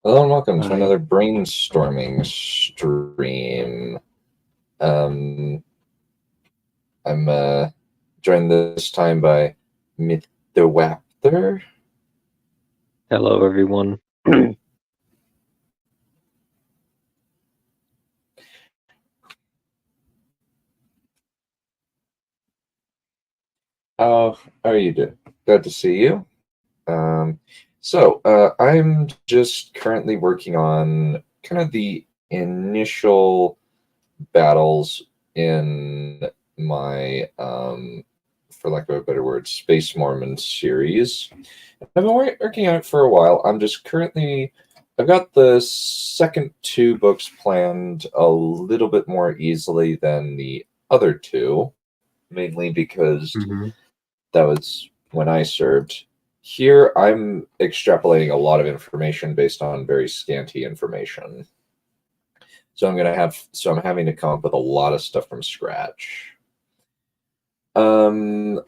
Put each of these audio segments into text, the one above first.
Hello and welcome to Hi. another brainstorming stream. Um, I'm joined this time by Mr. Raptor. Hello, everyone. How are you doing? Glad to see you. I'm just currently working on kind of the initial battles in my, for lack of a better word, Space Mormon series. I've been working on it for a while. I've got the second two books planned a little bit more easily than the other two, mainly because hmm that was when I served. Here, I'm extrapolating a lot of information based on very scanty information. So I'm having to come up with a lot of stuff from scratch. Um,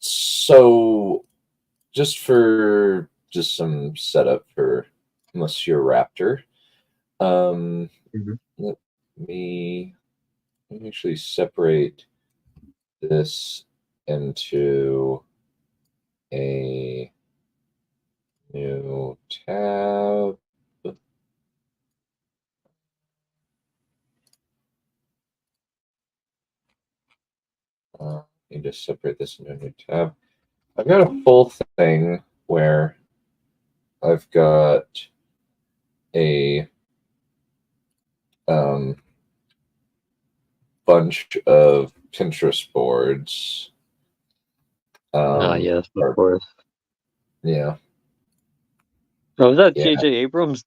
so just some setup for Monsieur Raptor. Um, hmm let me actually separate this into a new tab. Let me just separate this into a new tab. I've got a full thing where I've got a um, bunch of Pinterest boards. yes, of Or course. yeah, Oh, was that yeah. J.J. Abrams?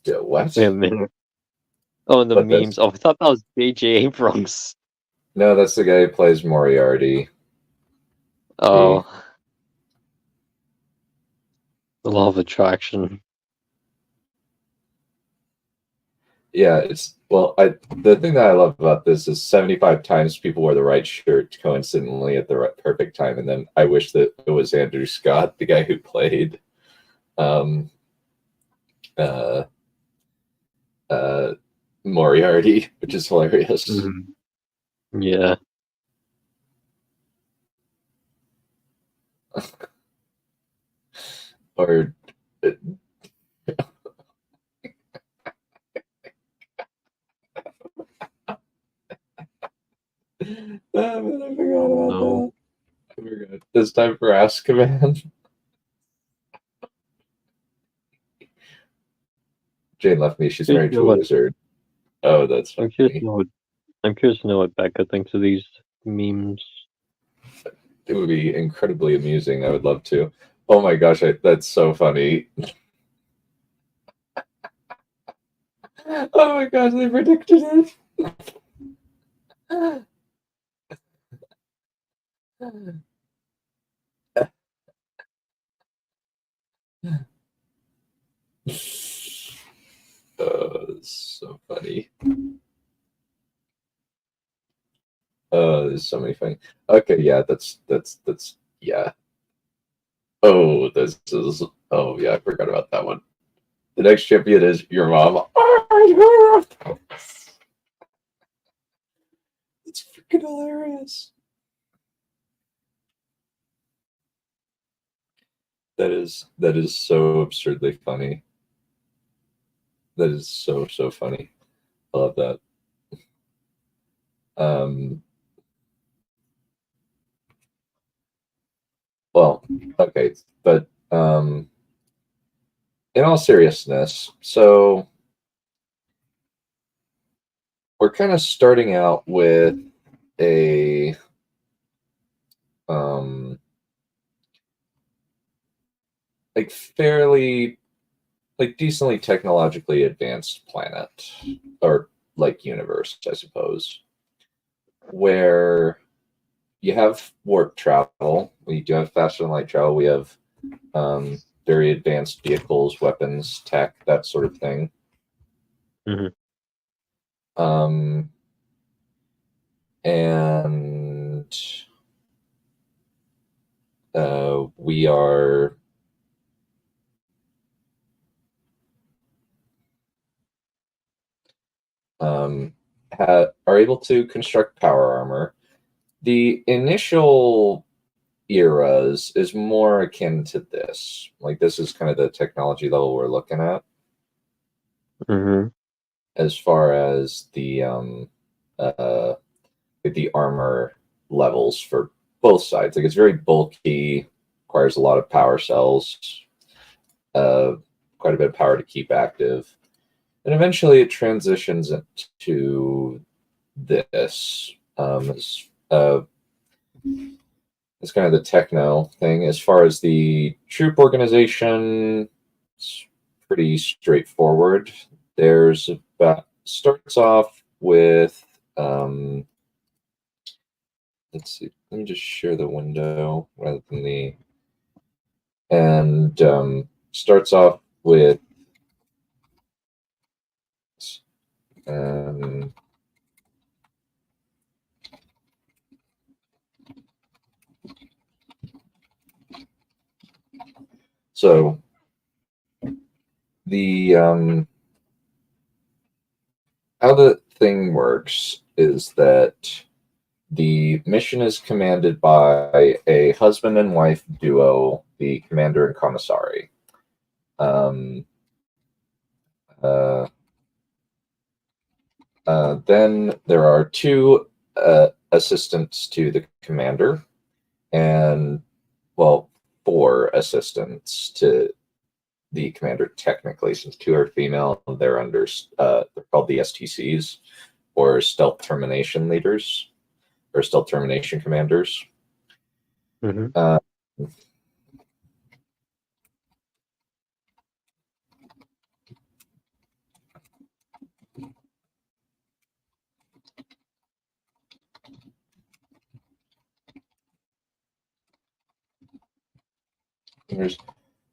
Wait What? a minute. Oh, the But memes. that's Oh, I thought that was J.J. Abrams. no, that's the guy who plays Moriarty. Oh, the law of attraction. Yeah, it's well. The thing that I love about this is 75 times people wear the right shirt coincidentally at the perfect time, and then I wish that it was Andrew Scott, the guy who played um, uh, uh, Moriarty, which is hilarious. hmm Yeah. Or man, I forgot about No. that. I forgot. It's time for Ask Command. Jane left me. She's Curious to married know to a what wizard. Oh, that's I'm curious to funny. know what I'm curious to know what Becca thinks of these memes. It would be incredibly amusing. I would love to. Oh my gosh, that's so funny. Oh my gosh, they predicted it. It's so funny. There's so many funny. Okay, yeah, that's yeah. Oh, this is. Oh yeah, I forgot about that one. The next champion is your mom. It's freaking hilarious. That is so absurdly funny. That is so funny. I love that. Um, well, okay, but in all seriousness, so we're kind of starting out with a um like fairly like decently technologically advanced planet or like universe, I suppose, where you have warp travel. We do have faster than light travel. We have very advanced vehicles, weapons, tech, that sort of thing. hmm Um, and we are are able to construct power armor. The initial eras is more akin to this. Like, this is kind of the technology level we're looking at. Mm-hmm. As far as the armor levels for both sides. Like, it's very bulky, requires a lot of power cells, quite a bit of power to keep active. And eventually it transitions into this. It's kind of the techno thing. As far as the troop organization, it's pretty straightforward. Starts off with let's see. Let me just share the window rather than the. And starts off with. So the how the thing works is that the mission is commanded by a husband and wife duo, the commander and commissary. Then there are two assistants to the commander, and, well, 4 assistants to the commander technically, since 2 are female. They're under they're called the STCs, or stealth termination leaders, or stealth termination commanders. Mm-hmm.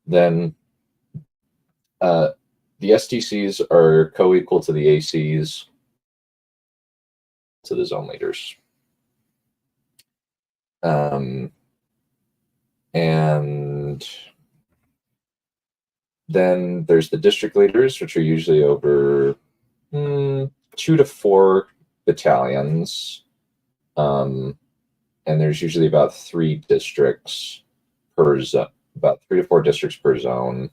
Then the STCs are co-equal to the ACs, to the zone leaders. And then there's the district leaders, which are usually over 2 to 4 battalions. And there's usually about 3 districts per zone, about 3 to 4 districts per zone.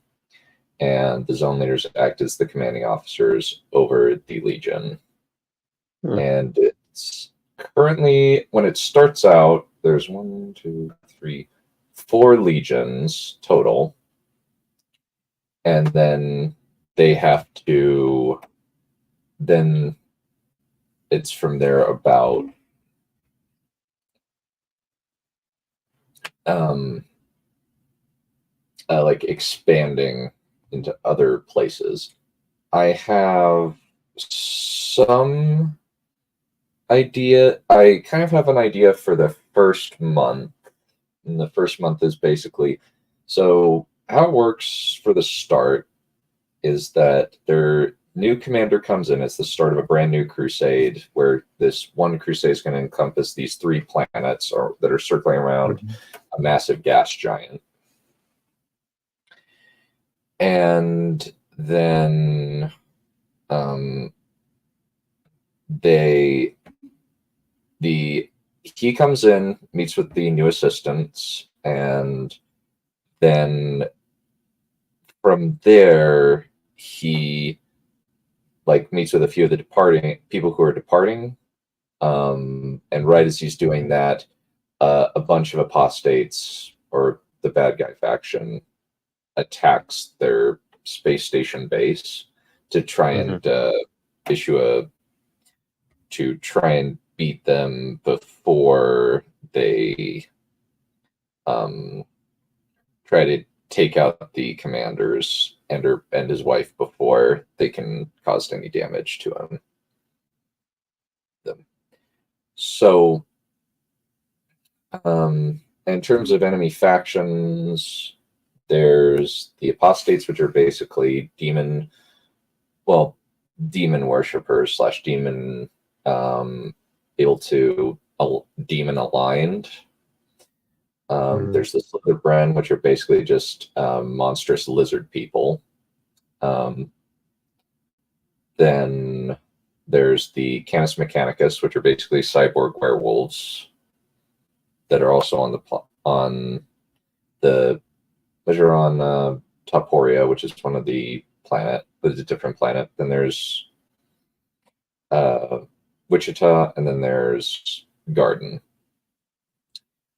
And the zone leaders act as the commanding officers over the Legion. And it's currently, when it starts out, there's 1, 2, 3, 4 legions total. And then they have to, then it's from there about like expanding into other places. I have some idea. I kind of have an idea for the first month. And the first month is basically, so how it works for the start is that their new commander comes in. It's the start of a brand new crusade, where this one crusade is going to encompass these 3 planets that are circling around a massive gas giant. And then he comes in, meets with the new assistants, and then from there he meets with a few of the departing people who are departing, and right as he's doing that, a bunch of apostates, or the bad guy faction, attacks their space station base to try and try and beat them before they try to take out the commanders and his wife before they can cause any damage to them. So in terms of enemy factions, there's the apostates, which are basically demon worshippers / demon able to demon aligned. There's the Slytherin, which are basically just monstrous lizard people. Then There's the Canis Mechanicus, which are basically cyborg werewolves that are also on the measure on Taporia, which is one of the planet, but it's a different planet. Then there's Wichita, and then there's Garden.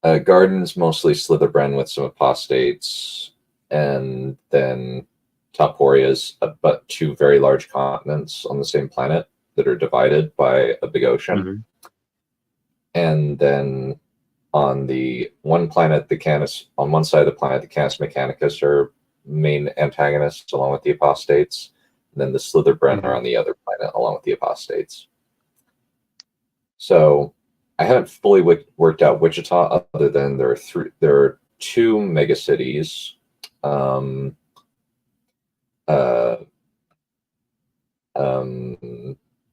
Garden's mostly Slitherbren with some apostates, and then Taporia's but two very large continents on the same planet that are divided by a big ocean. Mm-hmm. And then on the one planet, on one side of the planet, the Canis Mechanicus are main antagonists along with the apostates. And then the Slitherbren are on the other planet along with the apostates. So I haven't fully worked out Wichita, other than there are two megacities,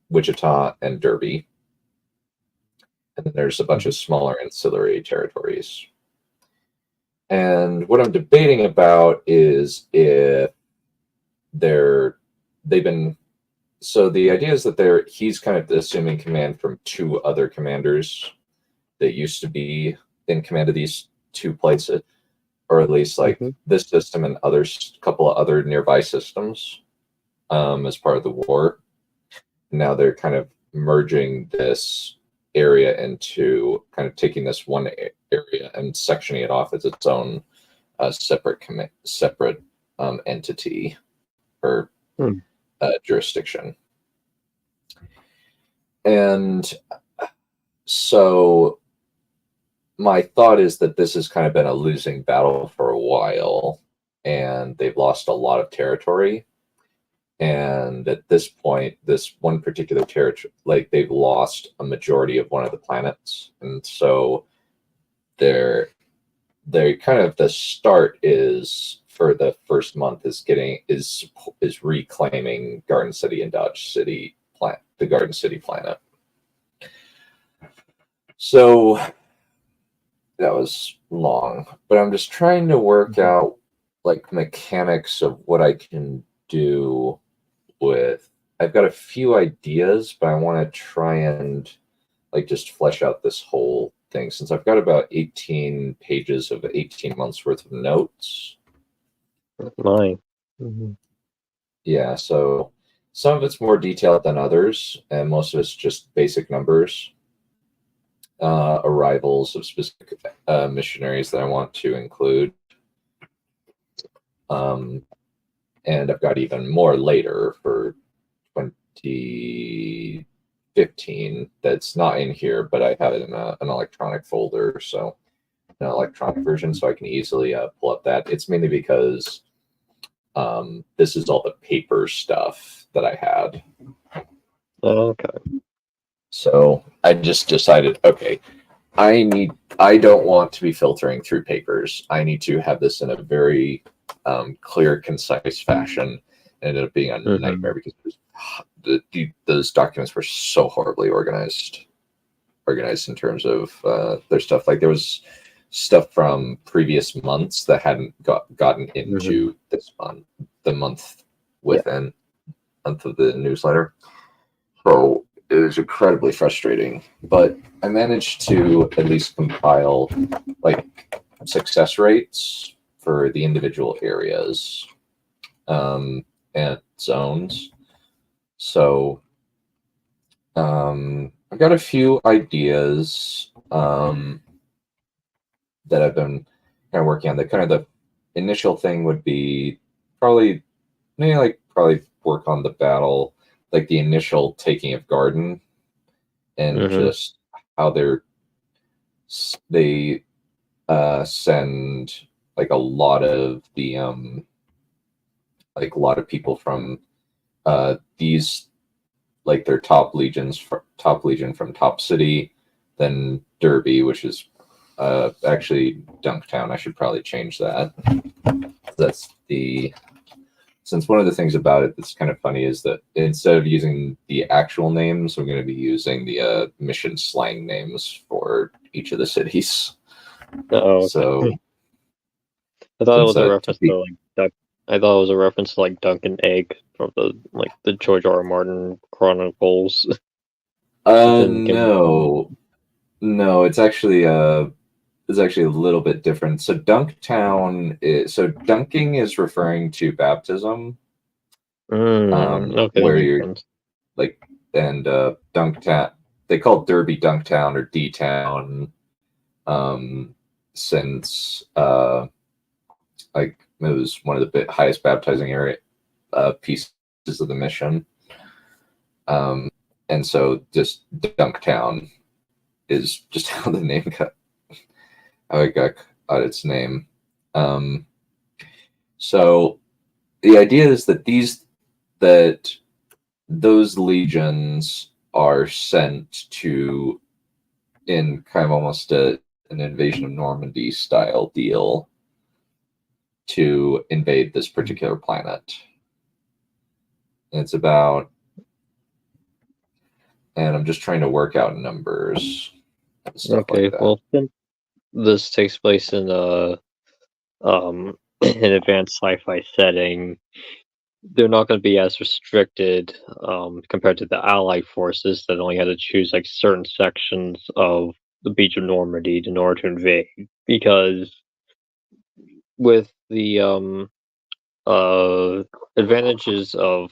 Wichita and Derby, and then there's a bunch of smaller ancillary territories. And what I'm debating about is if so the idea is that he's kind of assuming command from two other commanders that used to be in command of these two places, or at least like this system and couple of other nearby systems as part of the war. Now they're kind of merging this area into kind of taking this one area and sectioning it off as its own separate entity or jurisdiction. And so my thought is that this has kind of been a losing battle for a while, and they've lost a lot of territory. And at this point, this one particular territory, like they've lost a majority of one of the planets. And so they're kind of, the start is for the first month is reclaiming Garden City and Dodge City the Garden City planet. So that was long, but I'm just trying to work out like mechanics of what I can do with. I've got a few ideas, but I want to try and like just flesh out this whole thing, since I've got about 18 pages of 18 months worth of notes. Nice. Yeah, so some of it's more detailed than others, and most of it's just basic numbers, arrivals of specific missionaries that I want to include. And I've got even more later for 2015 that's not in here, but I have it in an electronic folder, so an electronic version, so I can easily pull up that. It's mainly because this is all the paper stuff that I had. Okay. So I just decided, okay, I don't want to be filtering through papers. I need to have this in a very clear, concise fashion. It ended up being a nightmare because those documents were so horribly organized in terms of their stuff. Like there was stuff from previous months that hadn't gotten into this month, the month within month of the newsletter. So it was incredibly frustrating, but I managed to at least compile like success rates for the individual areas and zones. So I've got a few ideas that I've been kind of working on. The kind of the initial thing would be probably work on the battle, like the initial taking of Garden, and just how they send like a lot of the like a lot of people from these, like their top legion from Top City, then Derby, which is actually Dunktown. I should probably change that. Since one of the things about it that's kind of funny is that instead of using the actual names, I'm going to be using the mission slang names for each of the cities. Okay. So I thought it was a reference to like I thought it was a reference to like Dunk and Egg from the George R. R. Martin Chronicles. Within Game No, it's actually a little bit different. So dunking is referring to baptism, Okay, that where makes you're sense. like, and Dunktown, they call Derby Dunktown or D Town, since like it was one of the highest baptizing area pieces of the mission. And so just Dunktown is just how the name how it got its name. So the idea is that those legions are sent to, in kind of almost an invasion of Normandy style deal, to invade this particular planet. And it's about, and I'm just trying to work out numbers and stuff Okay, like that. well, since this takes place in an advanced sci-fi setting, they're not going to be as restricted compared to the Allied forces that only had to choose like certain sections of the beach of Normandy in order to invade. Because with the advantages of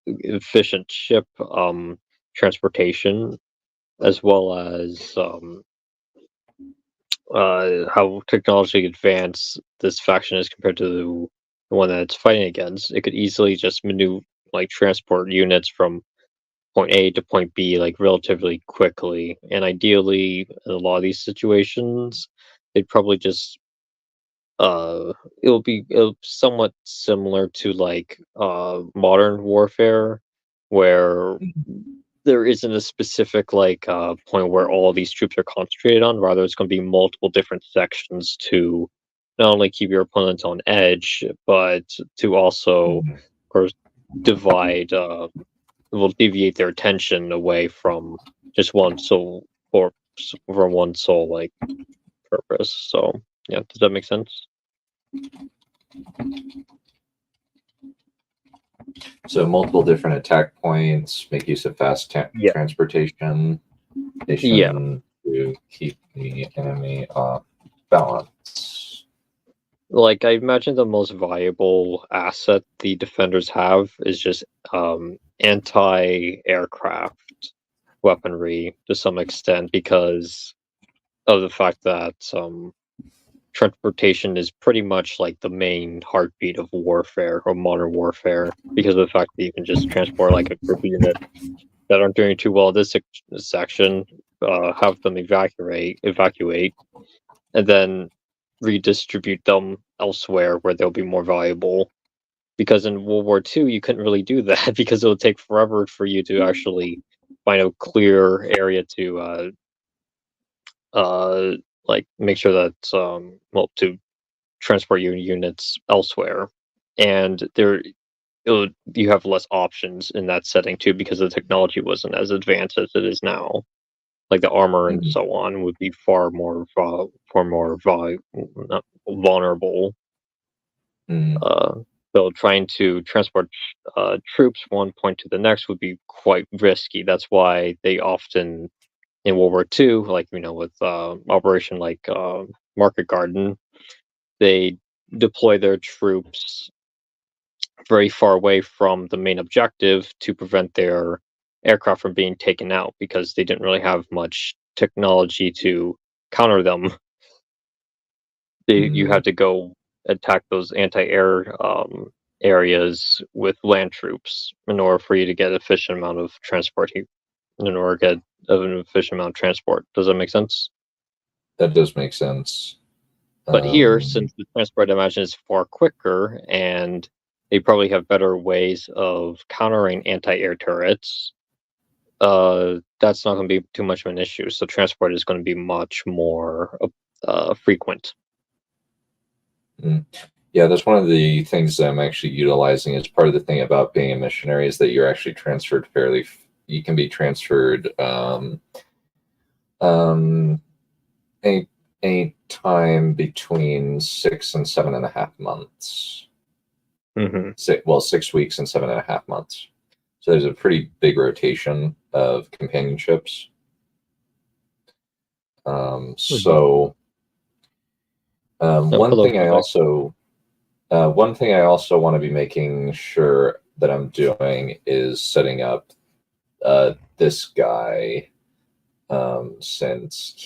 efficient ship transportation, as well as how technology advanced this faction is compared to the one that it's fighting against. It could easily just maneuver like transport units from point A to point B like relatively quickly. And ideally, in a lot of these situations, they'd probably just it'll somewhat similar to like modern warfare, where there isn't a specific like point where all these troops are concentrated on. Rather, it's going to be multiple different sections to not only keep your opponents on edge, but to also, of course, divide will deviate their attention away from just one sole or from one sole like purpose. So yeah, does that make sense? So multiple different attack points, make use of fast Yeah. transportation Yeah. to keep the enemy off balance. Like I imagine the most valuable asset the defenders have is just anti-aircraft weaponry to some extent because of the fact that transportation is pretty much like the main heartbeat of warfare or modern warfare because of the fact that you can just transport like a group of units that aren't doing too well in this section, have them evacuate, and then redistribute them elsewhere where they'll be more valuable. Because in World War II, you couldn't really do that because it would take forever for you to actually find a clear area to uh, like make sure that to transport your units elsewhere, and you have less options in that setting too because the technology wasn't as advanced as it is now. Like the armor and Mhm. so on would be not vulnerable. Mhm. Uh, so trying to transport troops from one point to the next would be quite risky. That's why they often in World War II, like with Operation like Market Garden, they deploy their troops very far away from the main objective to prevent their aircraft from being taken out because they didn't really have much technology to counter them. You Mhm. had to go attack those anti-air areas with land troops in order for you to get efficient amount of transport. In order to get an efficient amount of transport. Does that make sense? That does make sense. But here, Um, since the transport I imagine is far quicker and they probably have better ways of countering anti-air turrets, that's not going to be too much of an issue. So transport is going to be much more frequent. mm. Yeah, that's one of the things that I'm actually utilizing as part of the thing about being a missionary is that you're actually transferred you can be transferred um, a time between 6 and 7.5 months. Mm-hmm. 6 weeks and 7.5 months. So there's a pretty big rotation of companionships. So one thing I also want to be making sure that I'm doing is setting up this guy, since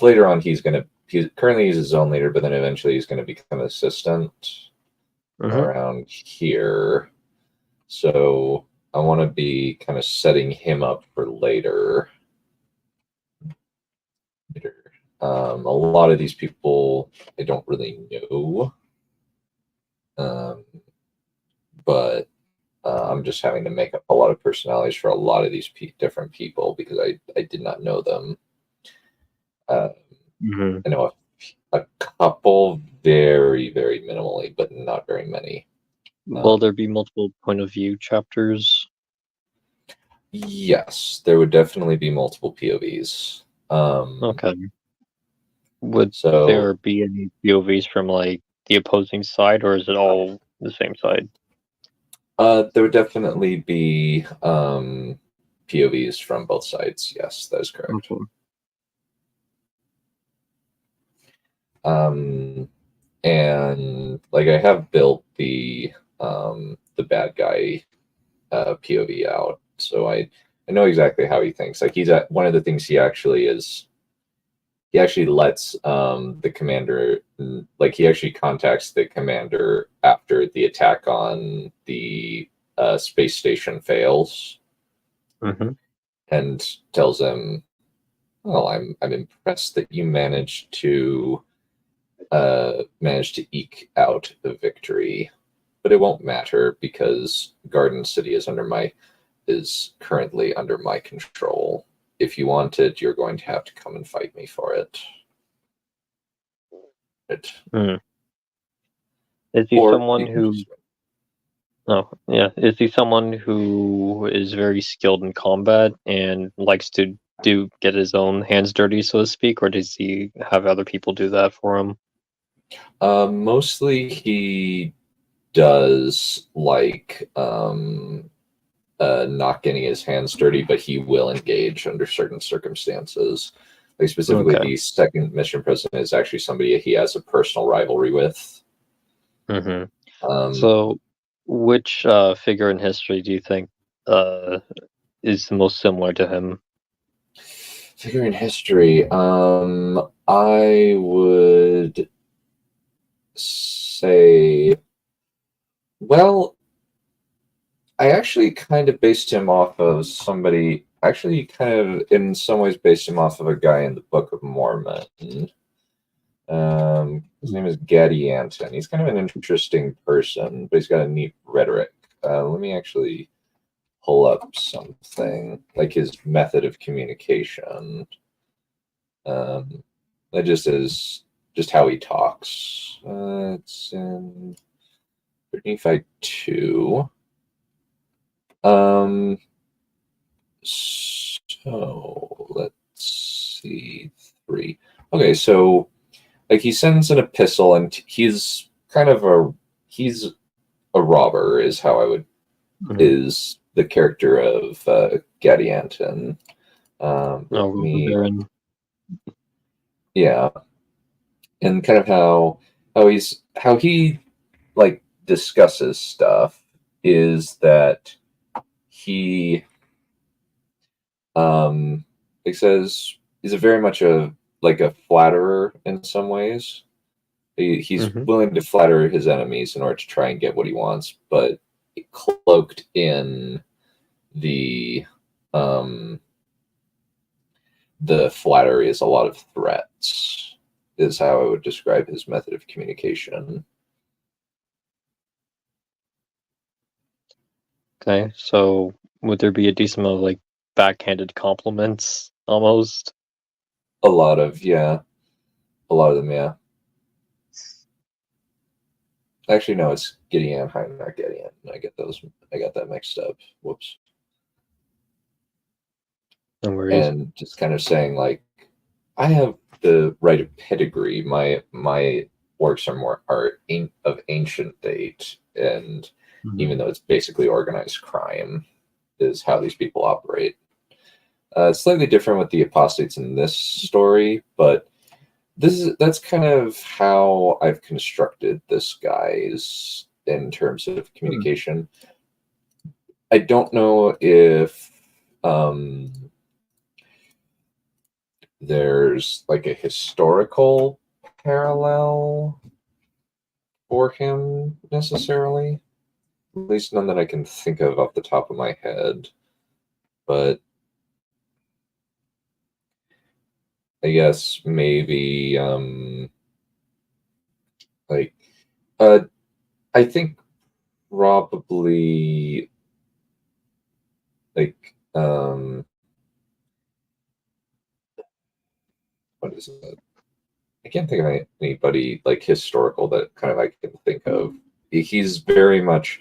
later on he's currently he's his own leader, but then eventually he's going to become an assistant around here. So I want to be kind of setting him up for later. A lot of these people I don't really know, but I'm just having to make up a lot of personalities for a lot of these different people because I did not know them. I know a couple very, very minimally, but not very many. Will there be multiple point of view chapters? Yes, there would definitely be multiple POVs. Okay. Would there be any POVs from like the opposing side, or is it all the same side? There would definitely be POVs from both sides. Yes, that is correct. Okay. And like I have built the bad guy POV out, so I know exactly how he thinks. Like one of the things he actually lets the commander, like he actually contacts the commander after the attack on the space station fails, and tells him, "Well, I'm impressed that you managed to eke out a victory, but it won't matter because Garden City is currently under my control. If you want it, you're going to have to come and fight me for it." Is he someone who? Oh, yeah. Is he someone who is very skilled in combat and likes to get his own hands dirty, so to speak, or does he have other people do that for him? Mostly he does like not getting his hands dirty, but he will engage under certain circumstances. Like specifically, the second mission president is actually somebody he has a personal rivalry with. So, which figure in history do you think is the most similar to him? Figure in history, I would say, well, I actually kind of based him off of somebody. Actually, kind of in some ways based him off of a guy in the Book of Mormon. His name is Gaddy Anton. He's kind of an interesting person, but he's got a neat rhetoric. Let me actually pull up something like his method of communication. That just is just how he talks. It's in 1352. So let's see, 3. Okay, so like he sends an epistle, and he's a robber, is how I would is the character of Gaddy Anton. Yeah, and kind of how he like discusses stuff is that he he says he's very much a flatterer in some ways. He's willing to flatter his enemies in order to try and get what he wants, but cloaked in the flattery is a lot of threats, is how I would describe his method of communication. Okay, so would there be a decent amount of like backhanded compliments almost? A lot of them, yeah. Actually, no, it's Gideon High, not Gideon. I got that mixed up. Whoops. No worries. And just kind of saying like, I have the right of pedigree. My works are of ancient date, and even though it's basically organized crime, is how these people operate. It's slightly different with the apostates in this story, but that's kind of how I've constructed this guy's in terms of communication. I don't know if there's like a historical parallel for him necessarily. At least none that I can think of off the top of my head. But I guess maybe like I think probably like what is it? I can't think of anybody like historical that kind of I can think of. He's very much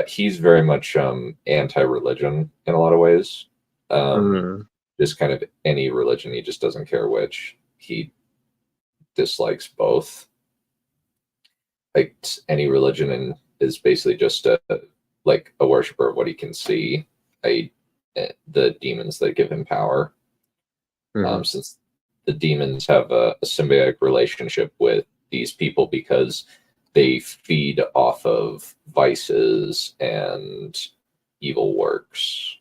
he's very much anti-religion in a lot of ways. Just kind of any religion, he just doesn't care which. He dislikes both. Like any religion and is basically just a worshiper of what he can see. The demons that give him power. Since the demons have a symbiotic relationship with these people because they feed off of vices and evil works.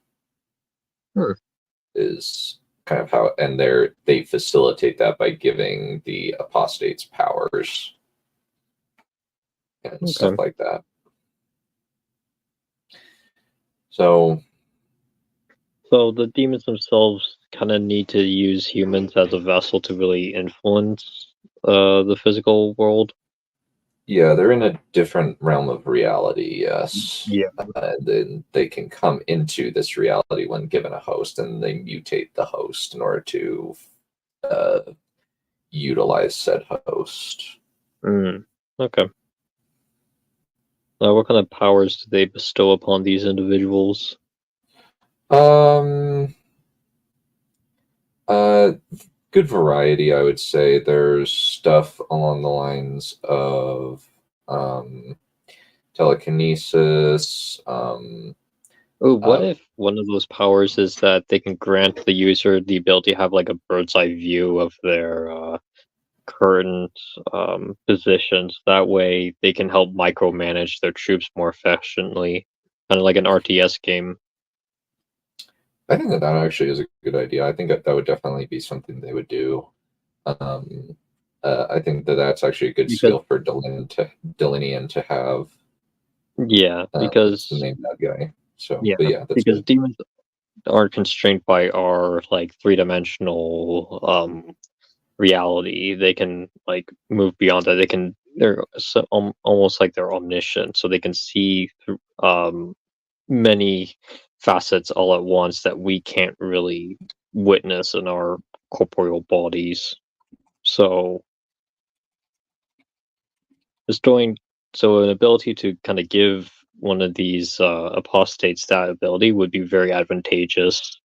Is kind of how, and they facilitate that by giving the apostates powers and stuff like that. So the demons themselves kind of need to use humans as a vessel to really influence the physical world. Yeah, they're in a different realm of reality, yes. Yeah. Then they can come into this reality when given a host, and they mutate the host in order to utilize said host. Okay. What kind of powers do they bestow upon these individuals? Good variety, I would say. There's stuff along the lines of telekinesis. What if one of those powers is that they can grant the user the ability to have like a bird's eye view of their current positions? That way they can help micromanage their troops more efficiently, kind of like an RTS game. I think that actually is a good idea. I think that would definitely be something they would do. I think that's actually a good skill for Delinean to have. Yeah, because the main bad guy. So yeah, but yeah, that's because good. demons aren't constrained by our like three-dimensional reality. They can like move beyond that. They're almost like they're omniscient, so they can see through many facets all at once that we can't really witness in our corporeal bodies. So an ability to kind of give one of these apostates that ability would be very advantageous,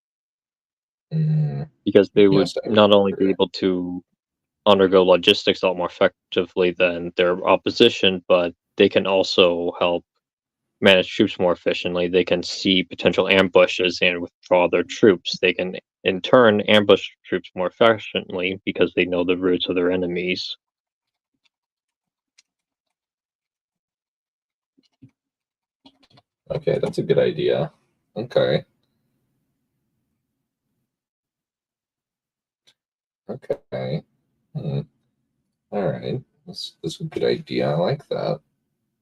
because they would not only be able to undergo logistics a lot more effectively than their opposition, but they can also help manage troops more efficiently. They can see potential ambushes and withdraw their troops. They can, in turn, ambush troops more efficiently because they know the routes of their enemies. Okay, that's a good idea. Okay. All right. That's a good idea. I like that.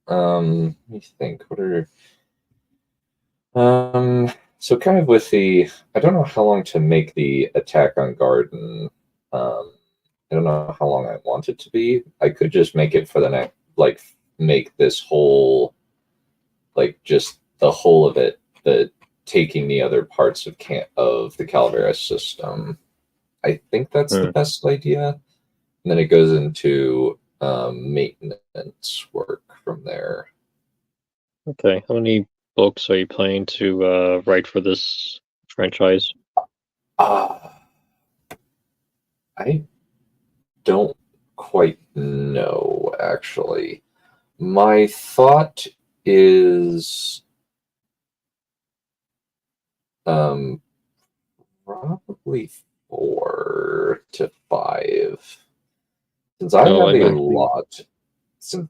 Let me think. So kind of with I don't know how long to make the attack on Garden. I don't know how long I want it to be. I could just make it for the next, make this whole, just the whole of it, taking the other parts of the Calaveras system. I think that's the best idea. And then it goes into maintenance work from there. Okay, how many books are you planning to write for this franchise? I don't quite know, actually. My thought is probably 4 to 5. Since I No, have I'm a actually lot, since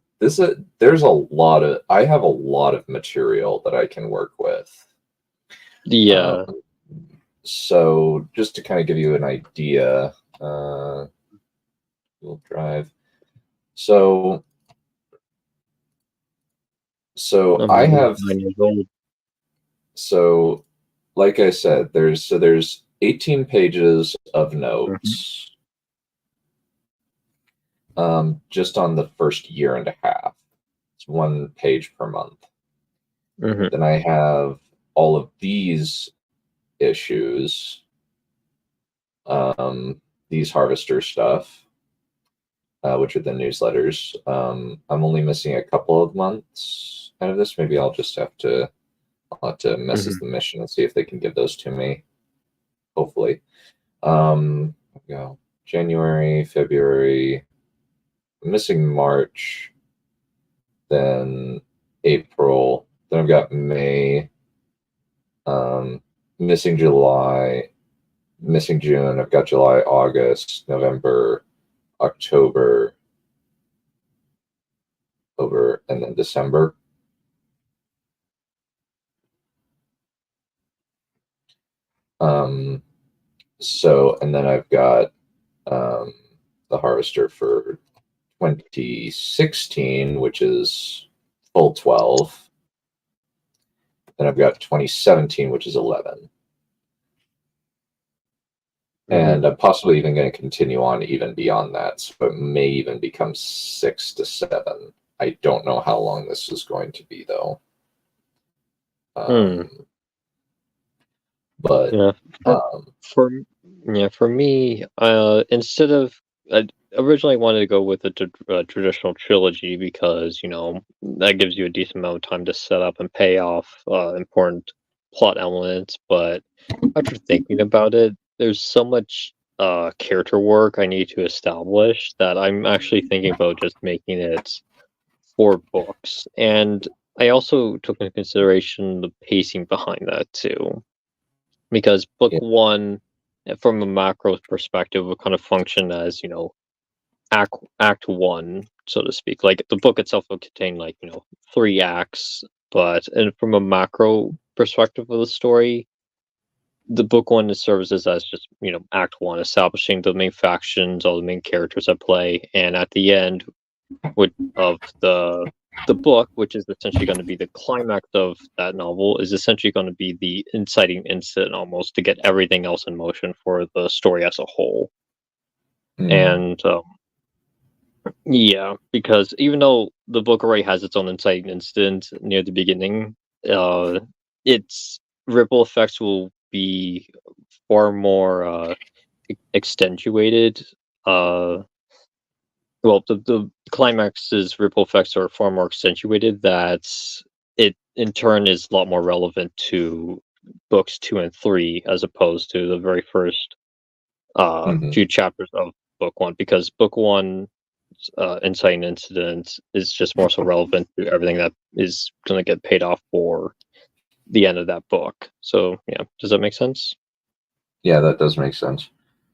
I have a lot of material that I can work with. Um, yeah. so just to kind of give you an idea, Google Drive. So I'm I already have 9 years old. so like I said, there's 18 pages of Mm-hmm. notes, just on the first year and a half. It's 1 page per month. Mm-hmm. Then I have all of these issues, these harvester stuff, which are the newsletters. I'm only missing a couple of months out of this. Maybe I'll have to message Mm-hmm. the mission and see if they can give those to me. Hopefully. Go January, February. I'm missing March, then April. Then I've got May. Missing July, missing June. I've got July, August, November, October, and then December. Um, and then I've got um, the Harvester for 2016, which is full 12. Then I've got 2017, which is 11. Mm-hmm. And I'm possibly even going to continue on even beyond that. So it may even become 6 to 7. I don't know how long this is going to be, though. Mm. But Yeah. um, For for me, instead of I originally wanted to go with a traditional trilogy because that gives you a decent amount of time to set up and pay off important plot elements. But after thinking about it, there's so much character work I need to establish that I'm actually thinking about just making it 4 books. And I also took into consideration the pacing behind that too, because book yeah, one, from a macro perspective, would kind of function as act one, so to speak. Like the book itself will contain 3 acts, but and from a macro perspective of the story, the book one serves as just act one, establishing the main factions, all the main characters at play, and at the end, of the book, which is essentially going to be the climax of that novel, is essentially going to be the inciting incident almost to get everything else in motion for the story as a whole. mm, And yeah, because even though the book already has its own inciting incident near the beginning, its ripple effects will be far more extenuated. Uh, well, the climax's ripple effects are far more accentuated. That it in turn is a lot more relevant to books 2 and 3 as opposed to the very first mhm. few chapters of book one, because book one inciting incident is just more so relevant to everything that is going to get paid off for the end of that book. So yeah, does that make sense? Yeah, that does make sense.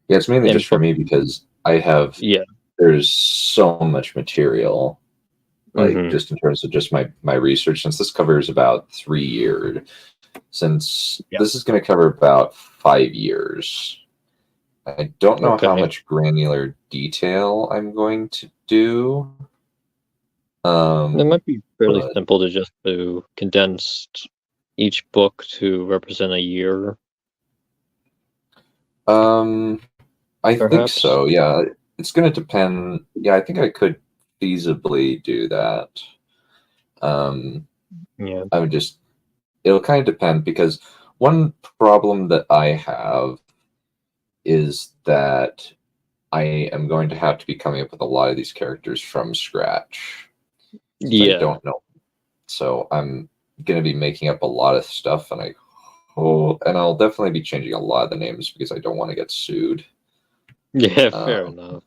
Yeah, it's mainly And just for for me because yeah, there's so much material, like hmm just in terms of just my research, since this covers about 3 years, since yeah, this is going to cover about 5 years. I don't know how okay. much granular detail I'm going to do. It might be fairly But simple to just to condense each book to represent a year, um, I think perhaps. so. Yeah, it's going to depend. Yeah, I think I could feasibly do that. Um, Yeah. I would just. It'll kind of depend because one problem that I have is that I am going to have to be coming up with a lot of these characters from scratch since I Yeah. don't know. So I'm going to be making up a lot of stuff, and I'll definitely be changing a lot of the names because I don't want to get sued. Yeah, fair Um, enough.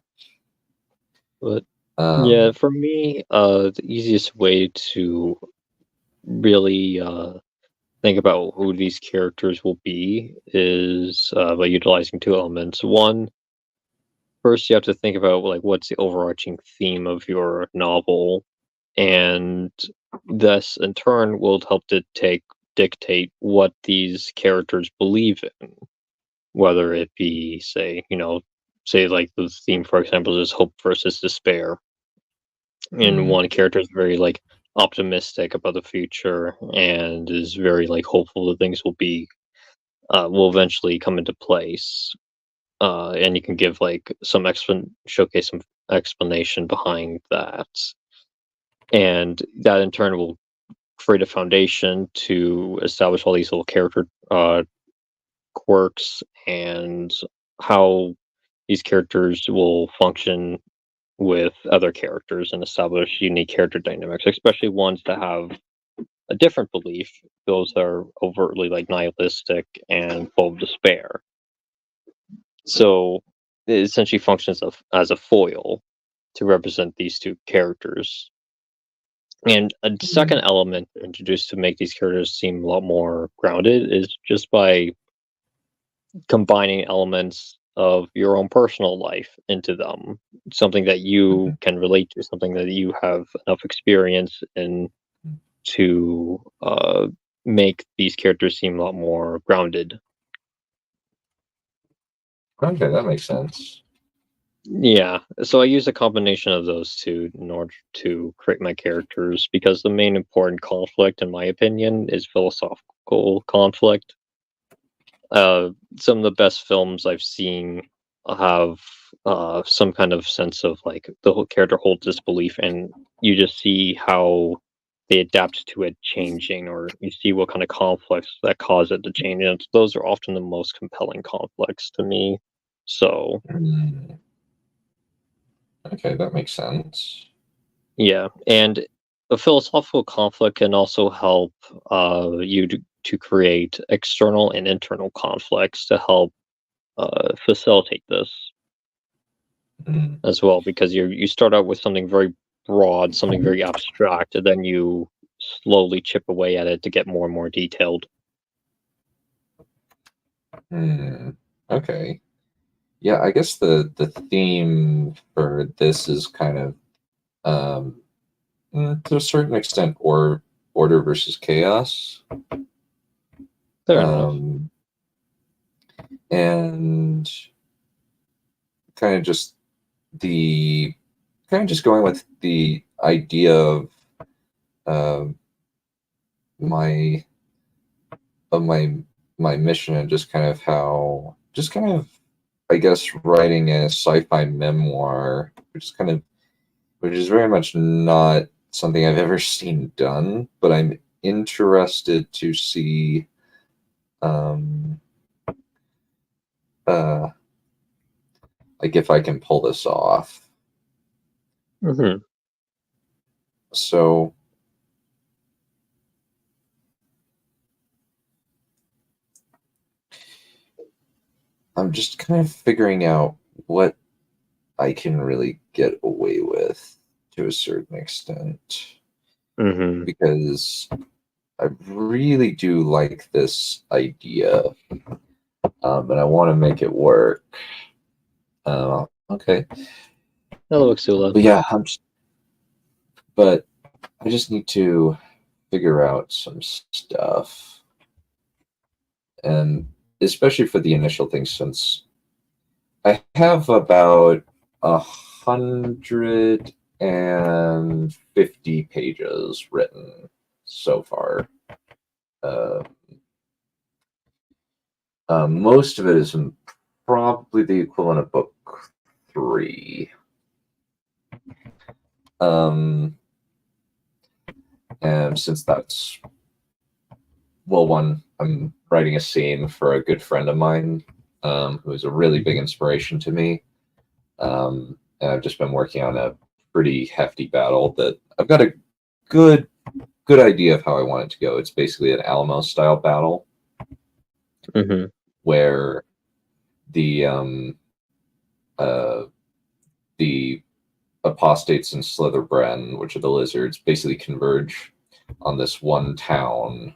But Yeah, Um, for me, the easiest way to really think about who these characters will be is by utilizing two elements. One, first you have to think about like what's the overarching theme of your novel, and this in turn will help to dictate what these characters believe in, whether it be say like the theme for example is hope versus despair, and mm, one character is very like optimistic about the future and is very like hopeful that things will eventually come into place, and you can give like showcase some explanation behind that, and that in turn will create a foundation to establish all these little character quirks and how these characters will function with other characters and establish unique character dynamics, especially ones that have a different belief, those that are overtly like nihilistic and full of despair. So it essentially functions as a foil to represent these two characters. And a second mm, element introduced to make these characters seem a lot more grounded is just by combining elements of your own personal life into them. Something that you mhm. can relate to, something that you have enough experience in to make these characters seem a lot more grounded. Okay, that makes sense. Yeah, so I use a combination of those two in order to create my characters because the main important conflict, in my opinion, is philosophical conflict. Uh, some of the best films I've seen have some kind of sense of like the whole character holds this belief, and you just see how they adapt to it changing, or you see what kind of conflicts that cause it to change. And those are often the most compelling conflicts to me. So Mm, okay, that makes sense. yeah, and a philosophical conflict can also help you to create external and internal conflicts to help facilitate this Mm, as well, because you start out with something very broad, something very abstract, and then you slowly chip away at it to get more and more detailed. mm, okay. Yeah, I guess the theme for this is kind of to a certain extent or order versus chaos. Fair enough. Um, and kind of just the kind of just going with the idea of uh, my my my mission and just kind of how just kind of I guess writing a sci-fi memoir, which is very much not something I've ever seen done, but I'm interested to see um, uh, like if I can pull this off. Hmm. So I'm just kind of figuring out what I can really get away with to a certain extent Hmm. because I really do like this idea, and I want to make it work. Okay, Hello, Xula. but yeah, but I just need to figure out some stuff, and especially for the initial thing, since I have about 150 pages written so far. Uh, most of it is probably the equivalent of book three. Um, and since that's, well, one, I'm writing a scene for a good friend of mine who is a really big inspiration to me. And I've just been working on a pretty hefty battle that I've got a good good idea of how I want it to go. It's basically an Alamo style battle Hmm. where the uh, the apostates and Slitherbren, which are the lizards, basically converge on this one town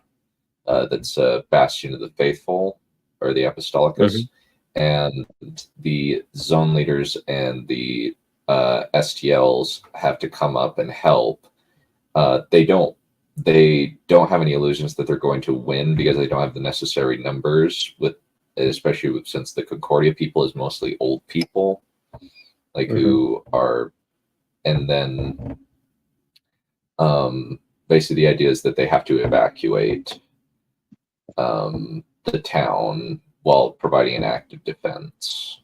that's a bastion of the faithful, or the Apostolicus, and the zone leaders and the STLs have to come up and help. They don't have any illusions that they're going to win because they don't have the necessary numbers, especially since the Concordia people is mostly old people, like who are, and then basically the idea is that they have to evacuate the town while providing an active defense.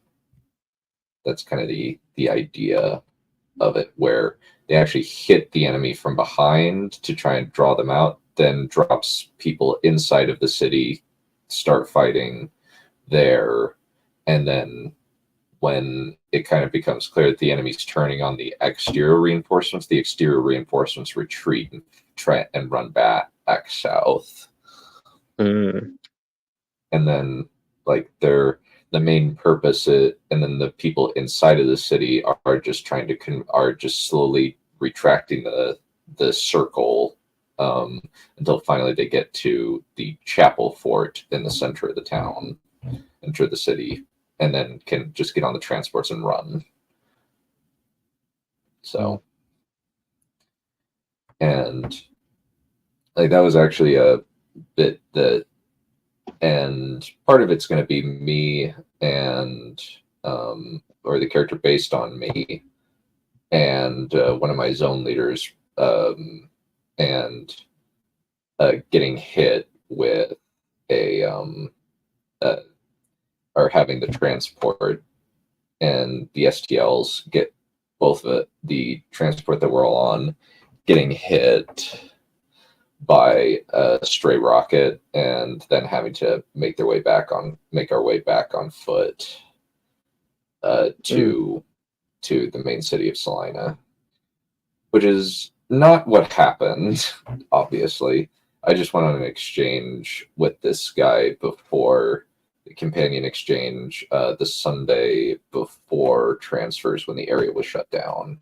That's kind of the idea of it, where they actually hit the enemy from behind to try and draw them out, then drops people inside of the city, start fighting there, and then when it kind of becomes clear that the enemy's turning on the exterior reinforcements retreat and try and run back south. And then like the main purpose and then the people inside of the city are just trying to are just slowly retracting the circle until finally they get to the chapel fort in the center of the town, enter the city, and then can just get on the transports and run. So, and like that was actually a bit and part of it's going to be me and or the character based on me and one of my zone leaders and getting hit with a or having the transport, and the STLs get both the transport that we're all on getting hit by a stray rocket, and then having to make our way back on foot to the main city of Salina, which is not what happened, obviously. I just went on an exchange with this guy before the companion exchange the Sunday before transfers when the area was shut down,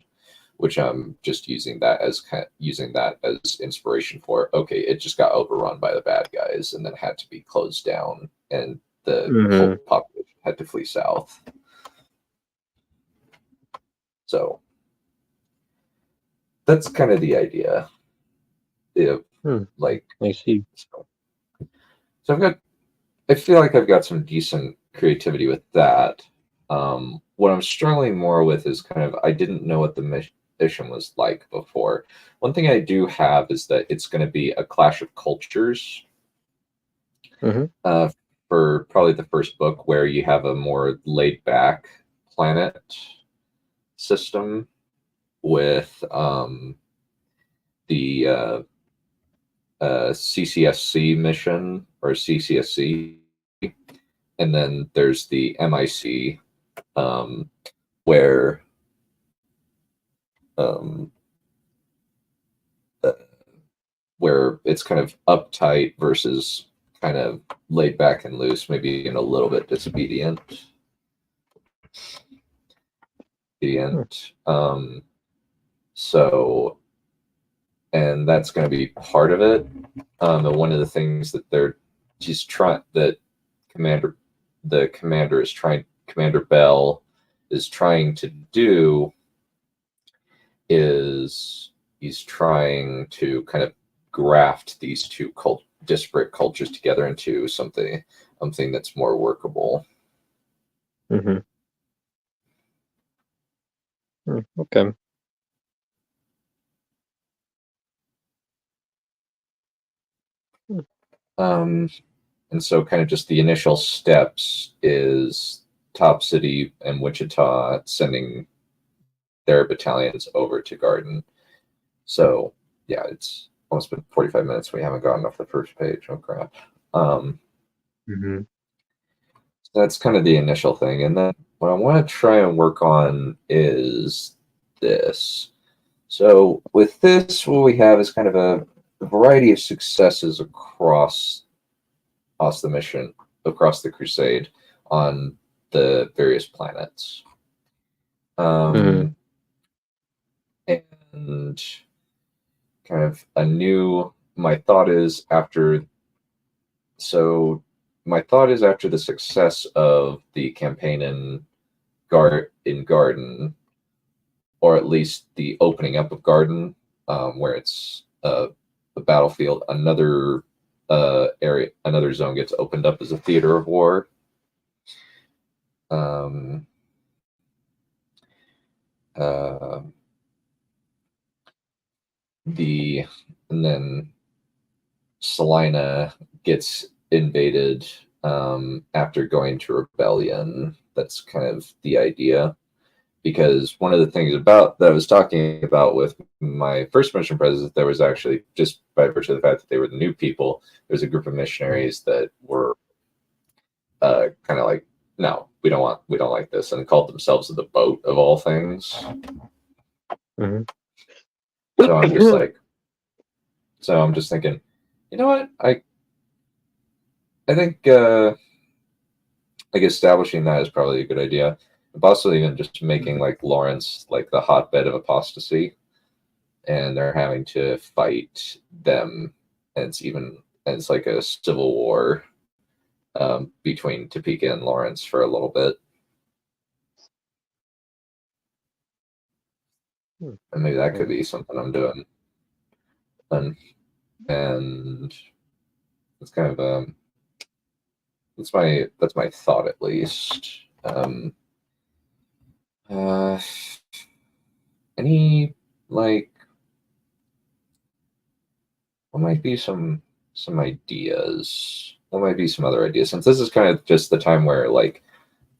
which I'm just using that as inspiration for, okay, it just got overrun by the bad guys and then had to be closed down, and the whole population had to flee south. So that's kind of the idea. Like, I see. So I feel like I've got some decent creativity with that. What I'm struggling more with is kind of, I didn't know what the mission was like before. One thing I do have is that it's going to be a clash of cultures for probably the first book, where you have a more laid back planet system with the CCSC mission, or CCSC, and then there's the MIC, where where it's kind of uptight versus kind of laid back and loose, maybe even a little bit disobedient. So, and that's going to be part of it. And one of the things that Commander Bell is trying to do is he's trying to kind of graft these two disparate cultures together into something that's more workable. Okay. And so kind of just the initial steps is Top City and Wichita sending their battalions over to Garden. So yeah, it's almost been 45 minutes. We haven't gotten off the first page. Oh crap. So that's kind of the initial thing. And then what I want to try and work on is this. So with this, what we have is kind of a variety of successes across the mission, across the crusade, on the various planets. and kind of a new. My thought is after. So, my thought is after the success of the campaign in Garden, or at least the opening up of Garden, where it's a battlefield, another area, another zone gets opened up as a theater of war. Um, and then Salina gets invaded after going to rebellion. That's kind of the idea. Because one of the things about that I was talking about with my first mission president, there was actually, just by virtue of the fact that they were the new people, there was a group of missionaries that were kind of like, no, we don't like this, and called themselves the boat of all things. Mm-hmm. So I'm just like, thinking, you know what? I think like establishing that is probably a good idea. But also even just making like Lawrence like the hotbed of apostasy, and they're having to fight them, and it's like a civil war between Topeka and Lawrence for a little bit. And maybe that could be something I'm doing. And it's kind of that's my thought, at least. Any, like, what might be some ideas? What might be some other ideas? Since this is kind of just the time where, like,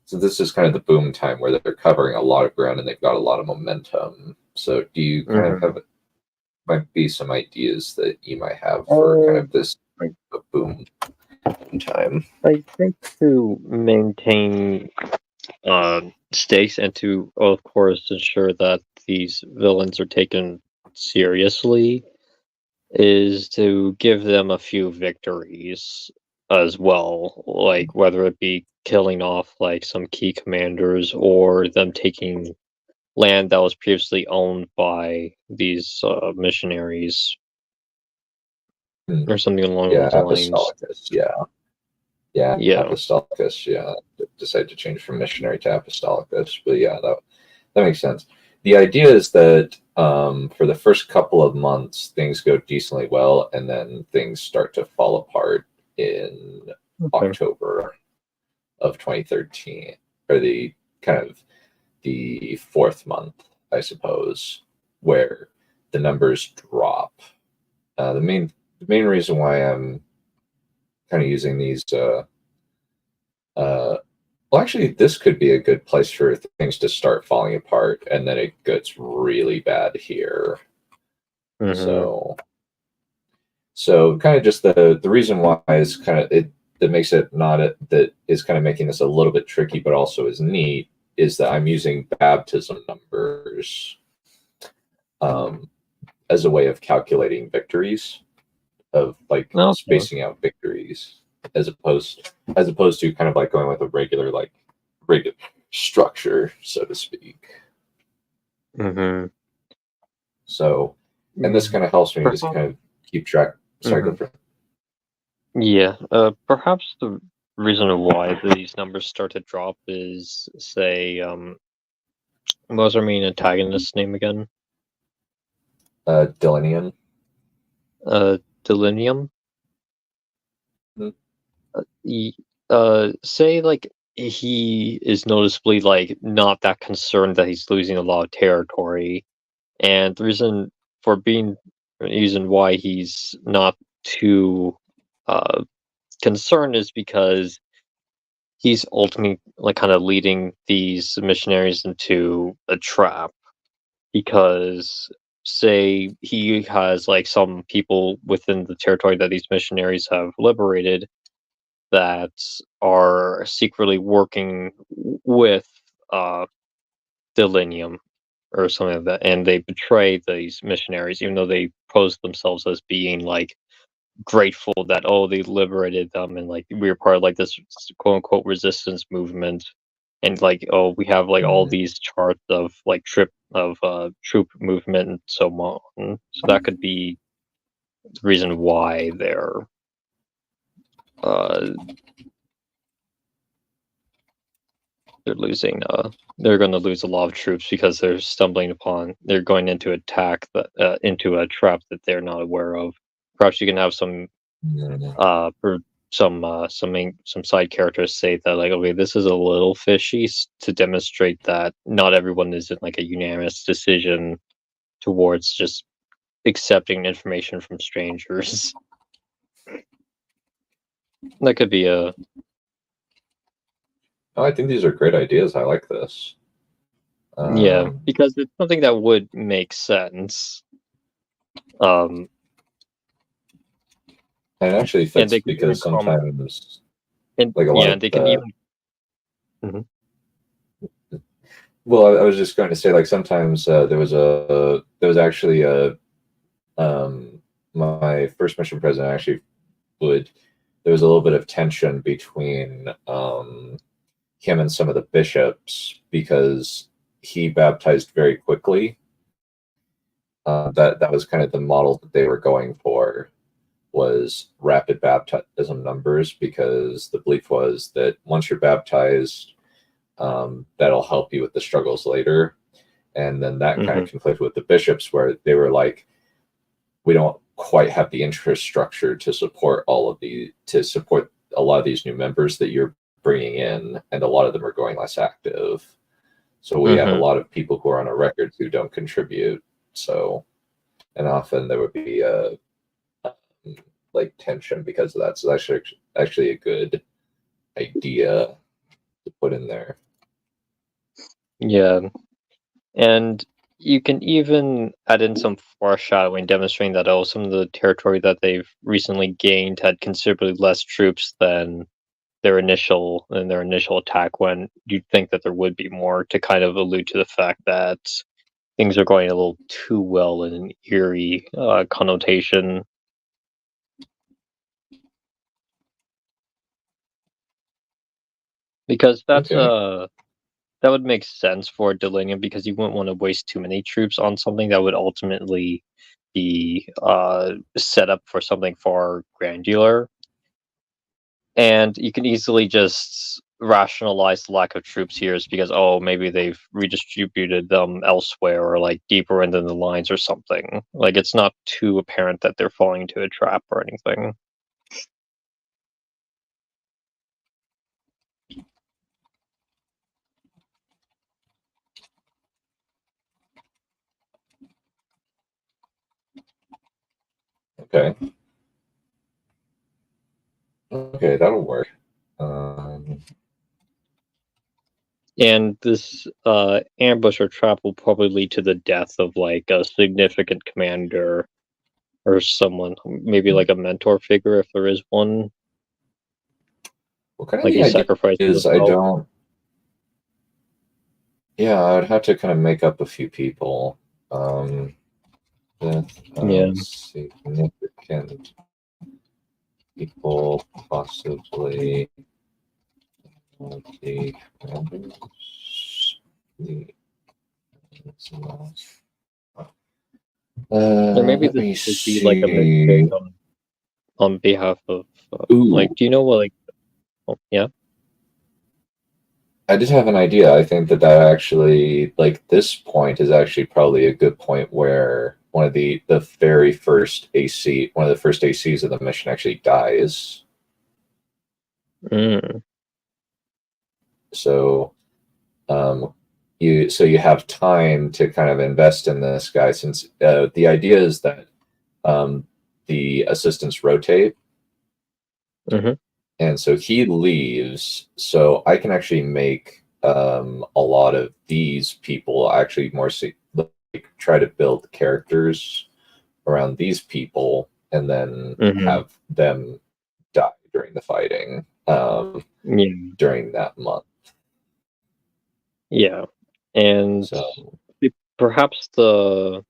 since this is kind of the boom time where they're covering a lot of ground and they've got a lot of momentum. So do you kind of have, might be some ideas that you might have for kind of this boom time? I think to maintain stakes and to, of course, ensure that these villains are taken seriously is to give them a few victories as well, like whether it be killing off like some key commanders or them taking land that was previously owned by these missionaries or something along those lines. Apostolicus, yeah, Apostolicus, decide to change from missionary to Apostolicus, but yeah, that makes sense. The idea is that for the first couple of months, things go decently well, and then things start to fall apart in October of 2013, or the kind of the fourth month, I suppose, where the numbers drop. The main reason why I'm kind of using these well, actually, this could be a good place for things to start falling apart, and then it gets really bad here. So kind of just the reason why is kind of it that makes it not that is kind of making this a little bit tricky, but also is neat, is that I'm using baptism numbers as a way of calculating victories, of like spacing out victories, as opposed to kind of like going with a regular structure, so to speak. So, and this kind of helps me just kind of keep track. Sorry, go for it. Yeah, perhaps the reason why these numbers start to drop is, say, what was our main antagonist's name again? Delinium. Delinium? Say, like, he is noticeably, like, not that concerned that he's losing a lot of territory, and the reason why he's not too concerned is because he's ultimately like kind of leading these missionaries into a trap, because say he has like some people within the territory that these missionaries have liberated that are secretly working with Delinium or something like that, and they betray these missionaries even though they pose themselves as being like grateful that, oh, they liberated them and like we were part of like this quote unquote resistance movement. and like, oh, we have like all these charts of like troop movement and so on. So that could be the reason why uh they're losing. They're going to lose a lot of troops because they're going into attack into a trap that they're not aware of. Perhaps you can have some for some side characters say that like, okay, this is a little fishy to demonstrate that not everyone is in like a unanimous decision towards just accepting information from strangers. That could be a I think these are great ideas. I like this. yeah, because it's something that would make sense. And it actually fits because sometimes, like a lot of they can even. Well, I was just going to say, like sometimes there was actually a my first mission president actually there was a little bit of tension between him and some of the bishops because he baptized very quickly. That was kind of the model that they were going for, was rapid baptism numbers, because the belief was that once you're baptized, that'll help you with the struggles later. And then that kind of conflicted with the bishops, where they were like, we don't quite have the infrastructure to support a lot of these new members that you're bringing in, and a lot of them are going less active. So we have a lot of people who are on our records who don't contribute. So, and often there would be like tension because of that. So that's actually a good idea to put in there. Yeah, and you can even add in some foreshadowing, demonstrating that some of the territory that they've recently gained had considerably less troops than their initial attack, when you'd think that there would be more, to kind of allude to the fact that things are going a little too well in an eerie connotation. Because that would make sense for Delinium, because you wouldn't want to waste too many troops on something that would ultimately be set up for something far granular. And you can easily just rationalize the lack of troops here is because, maybe they've redistributed them elsewhere, or like deeper into the lines or something. Like, it's not too apparent that they're falling into a trap or anything. Okay. Okay, that'll work. And this ambush or trap will probably lead to the death of like a significant commander or someone, maybe like a mentor figure if there is one. Well, kind of like the you idea sacrifice is I don't. Yeah, I would have to kind of make up a few people. Significant people, possibly the members. Or maybe this would be like a mistake on behalf of like, do you know what, like, yeah? I did have an idea. I think that actually, like, this point is actually probably a good point where one of the very first one of the first ACs of the mission actually dies. So, you have time to kind of invest in this guy, since the idea is that the assistants rotate. And so he leaves, so I can actually make a lot of these people actually more like try to build characters around these people, and then have them die during the fighting during that month. Yeah, and perhaps one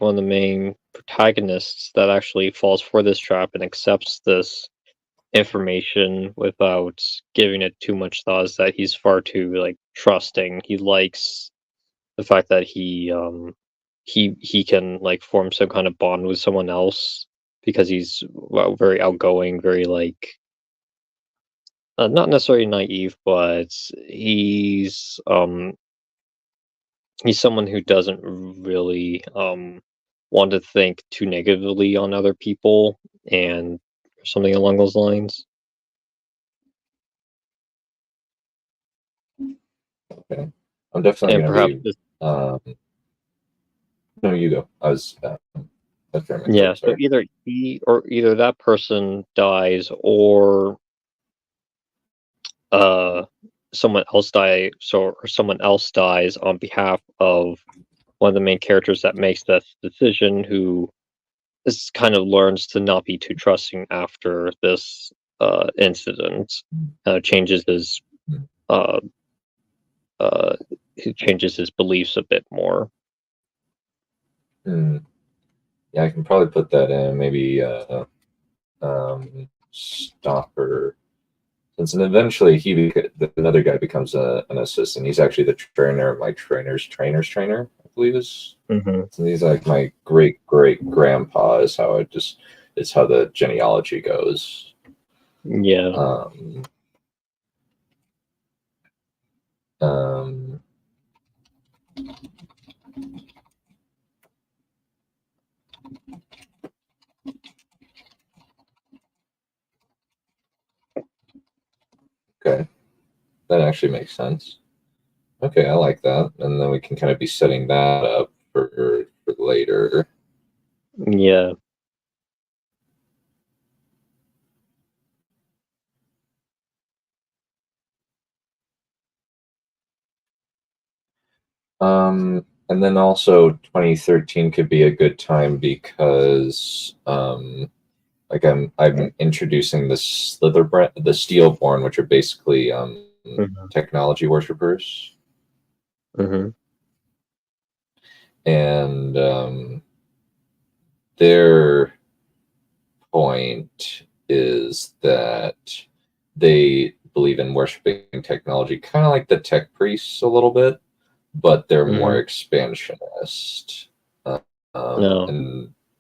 of the main protagonists that actually falls for this trap and accepts this information without giving it too much thought is that he's far too like trusting. He likes the fact that he can like form some kind of bond with someone else because he's very outgoing, very like not necessarily naive, but he's someone who doesn't really want to think too negatively on other people and something along those lines. Okay. I'm definitely And going perhaps to this, be. No, you go. I was. That's very much. yeah, so Sorry. either that person dies or uh someone else someone else dies on behalf of one of the main characters that makes that decision, who is kind of learns to not be too trusting after this incident. Changes his uh uh he changes his beliefs a bit more. Hmm. Yeah, I can probably put that in. Maybe Stopper. Since eventually another guy becomes an assistant. He's actually the trainer of my trainer's trainer, I believe is. Hmm. So he's like my great grandpa is how it's how the genealogy goes. Yeah. Um, um, okay, that actually makes sense. Okay, I like that, and then we can kind of be setting that up for later. Yeah. And then also 2013 could be a good time because like I'm introducing the the Steelborn, which are basically Hmm. technology worshippers, Hmm. and their point is that they believe in worshiping technology, kind of like the tech priests a little bit, but they're Hmm. more expansionist, No.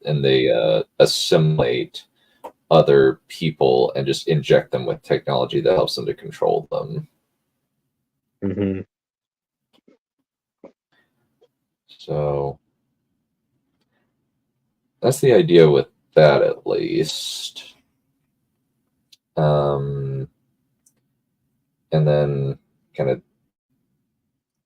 and they assimilate other people and just inject them with technology that helps them to control them. Hmm. So that's the idea with that, at least. Um, and then kind of,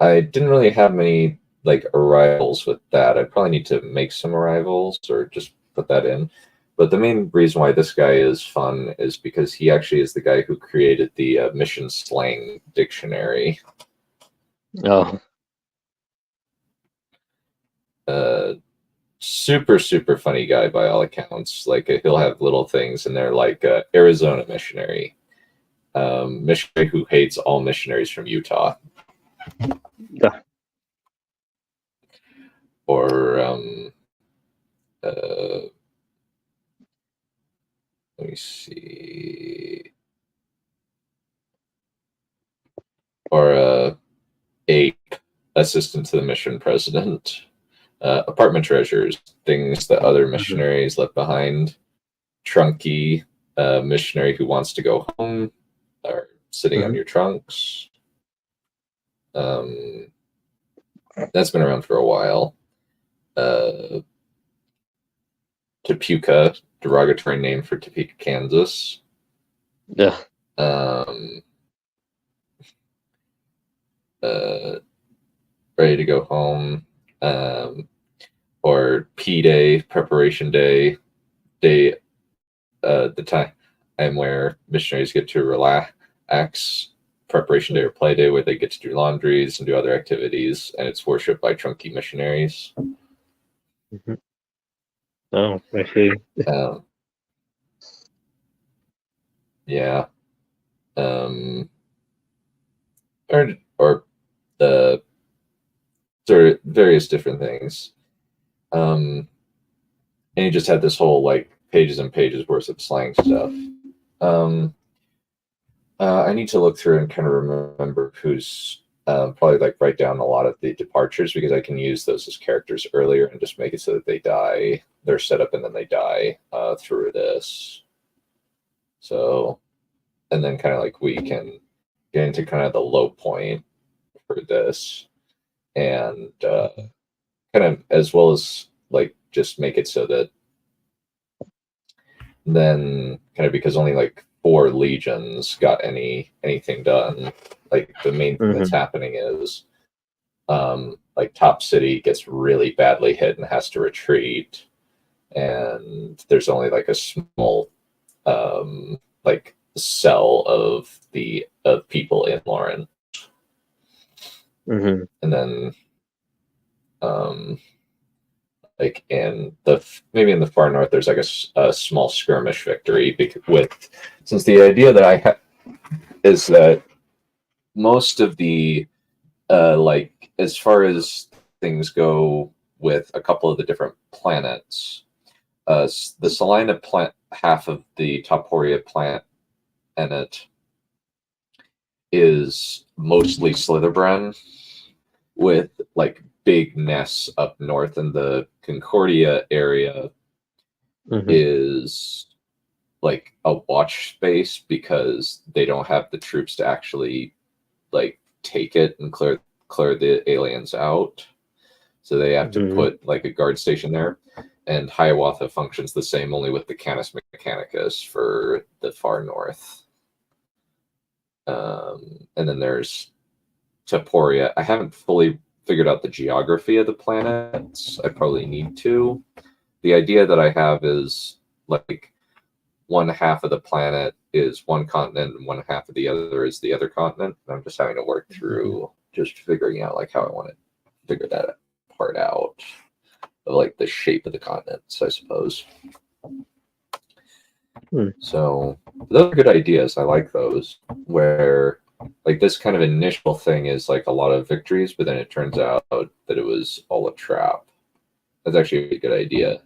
I didn't really have many like arrivals with that. I probably need to make some arrivals or just put that in. But the main reason why this guy is fun is because he actually is the guy who created the mission slang dictionary. Oh. Uh, super funny guy by all accounts. Like he'll have little things, and they're like Arizona missionary, missionary who hates all missionaries from Utah, Yeah. or let me see, or ape assistant to the mission president, apartment treasures, things that other Hmm. missionaries left behind, trunky, missionary who wants to go home, or sitting on Hmm. your trunks. Um, that's been around for a while. Uh, Topeka, derogatory name for Topeka, Kansas. Yeah. Um, uh, ready to go home. Or P Day, preparation day, day, the time where missionaries get to relax, preparation day or play day, where they get to do laundries and do other activities, and it's worshipped by chunky missionaries. Hmm. Oh, I see. Um, yeah. Um, or the sort of various different things. And he just had this whole like pages and pages worth of slang stuff. Um, I need to look through and kind of remember who's probably like write down a lot of the departures because I can use those as characters earlier and just make it so that they die. They're set up and then they die through this. So, and then kind of like we can get into kind of the low point for this, and kind of as well as like just make it so that then kind of because only like 4 legions got anything done. Like the main thing that's happening is like top city gets really badly hit and has to retreat, and there's only like a small like cell of people in Lauren. And then like in the maybe in the far north there's like a small skirmish victory with, since the idea that I have is that most of the like as far as things go with a couple of the different planets, the Salina plant, half of the Taporia planet is mostly Slytherin, with like big nests up north, and the Concordia area is like a watch space because they don't have the troops to actually like take it and clear the aliens out, so they have to put like a guard station there. And Hiawatha functions the same, only with the Canis Mechanicus for the far north. And then there's Taporia. I haven't fully figured out the geography of the planets. I probably need to. The idea that I have is like one half of the planet is one continent and one half of the other is the other continent. I'm just having to work through just figuring out like how I want to figure that part out, of like the shape of the continents, I suppose. So those are good ideas. I like those, where like this kind of initial thing is like a lot of victories, but then it turns out that it was all a trap. That's actually a good idea.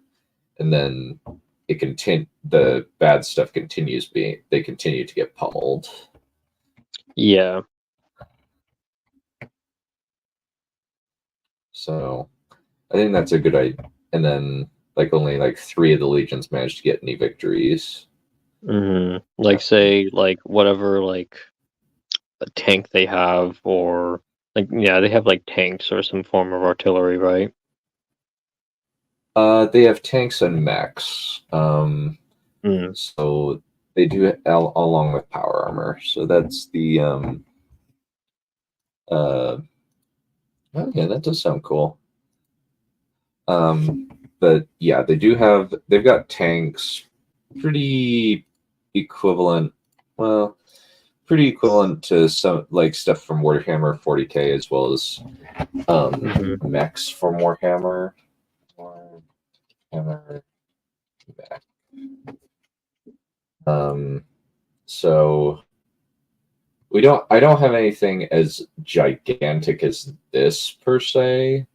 And then the bad stuff continues they continue to get pummeled. Yeah. So I think that's a good idea. And then like only like 3 of the legions managed to get any victories. Like say like whatever like a tank they have, or like they have like tanks or some form of artillery, right? They have tanks and mechs. So they do it along with power armor. So that's the oh yeah, that does sound cool. But yeah, they've got tanks pretty equivalent to some like stuff from Warhammer 40k, as well as mechs from Warhammer mech. So I don't have anything as gigantic as this per se.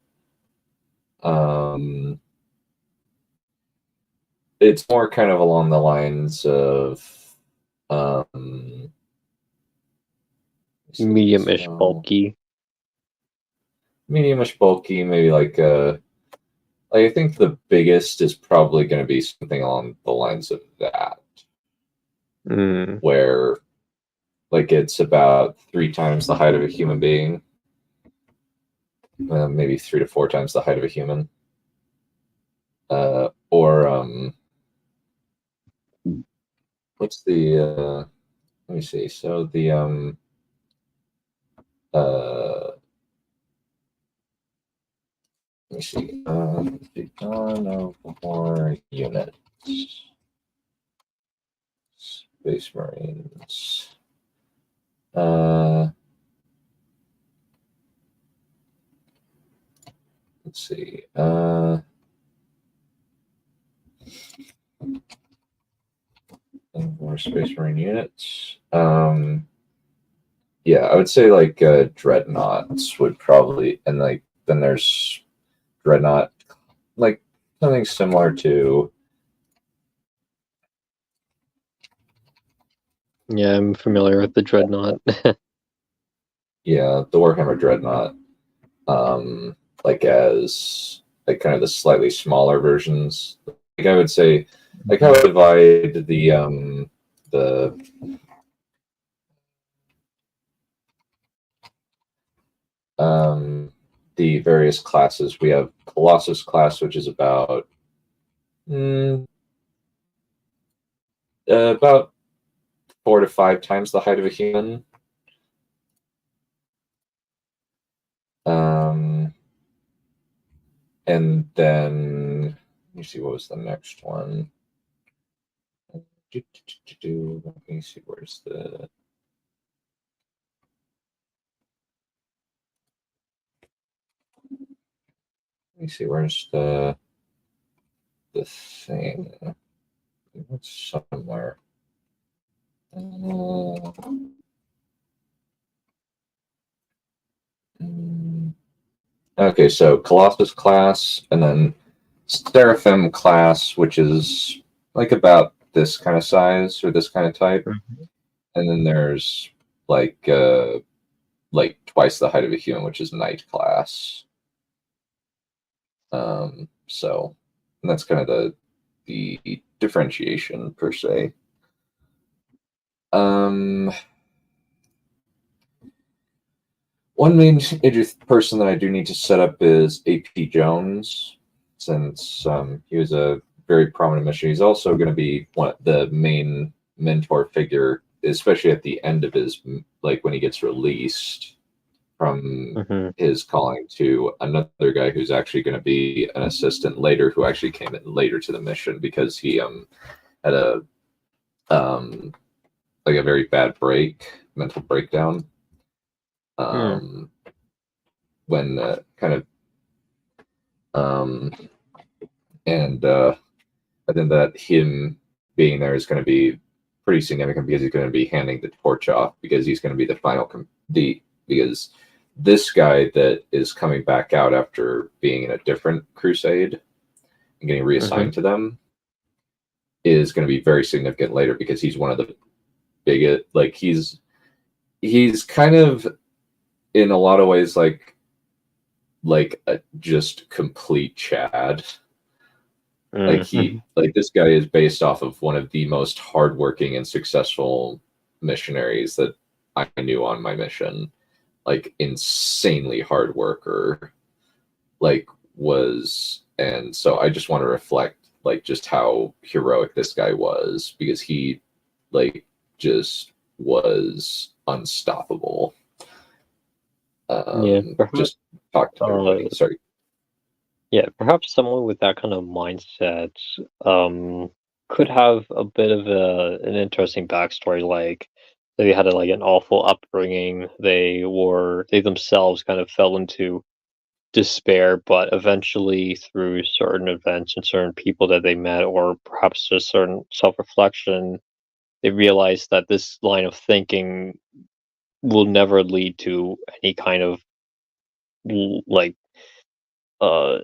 It's more kind of along the lines of medium-ish bulky. Medium-ish bulky, maybe like I think the biggest is probably going to be something along the lines of that, where like it's about 3 times the height of a human being, maybe 3 to 4 times the height of a human, or what's the let me see. So the let me see. No more units. Space Marines. Let's see. More Space Marine units. Yeah, I would say like dreadnoughts would probably, and like then there's dreadnought, like something similar to. Yeah, I'm familiar with the dreadnought. Yeah, the Warhammer Dreadnought, like as like kind of the slightly smaller versions. Like I would say, like I would divide the the various classes. We have Colossus class, which is mm, about 4 to 5 times the height of a human. And then let me see what was the next one. Let me see where's the. Let me see where's the thing. It's somewhere. Okay, so Colossus class, and then Seraphim class, which is like about this kind of size or this kind of type, and then there's like twice the height of a human, which is Knight class. So and that's kind of the differentiation per se. One major person that I do need to set up is AP Jones, since he was a very prominent missionary. He's also going to be the main mentor figure, especially at the end of his, like when he gets released from his calling to another guy who's actually going to be an assistant later, who actually came in later to the mission because he had a like a very bad mental breakdown. When kind of and I think that him being there is going to be pretty significant because he's going to be handing the torch off, because he's going to be the final because this guy that is coming back out after being in a different crusade and getting reassigned to them is going to be very significant later, because he's one of the biggest, like he's kind of in a lot of ways like a just complete Chad. Like this guy is based off of one of the most hardworking and successful missionaries that I knew on my mission. Like insanely hard worker. And so I just want to reflect like just how heroic this guy was, because he like just was unstoppable. Just talk to everybody. Sorry. Yeah, perhaps someone with that kind of mindset could have a bit of an interesting backstory. Like they had an awful upbringing. They themselves kind of fell into despair, but eventually through certain events and certain people that they met, or perhaps just certain self-reflection, they realized that this line of thinking will never lead to any kind of like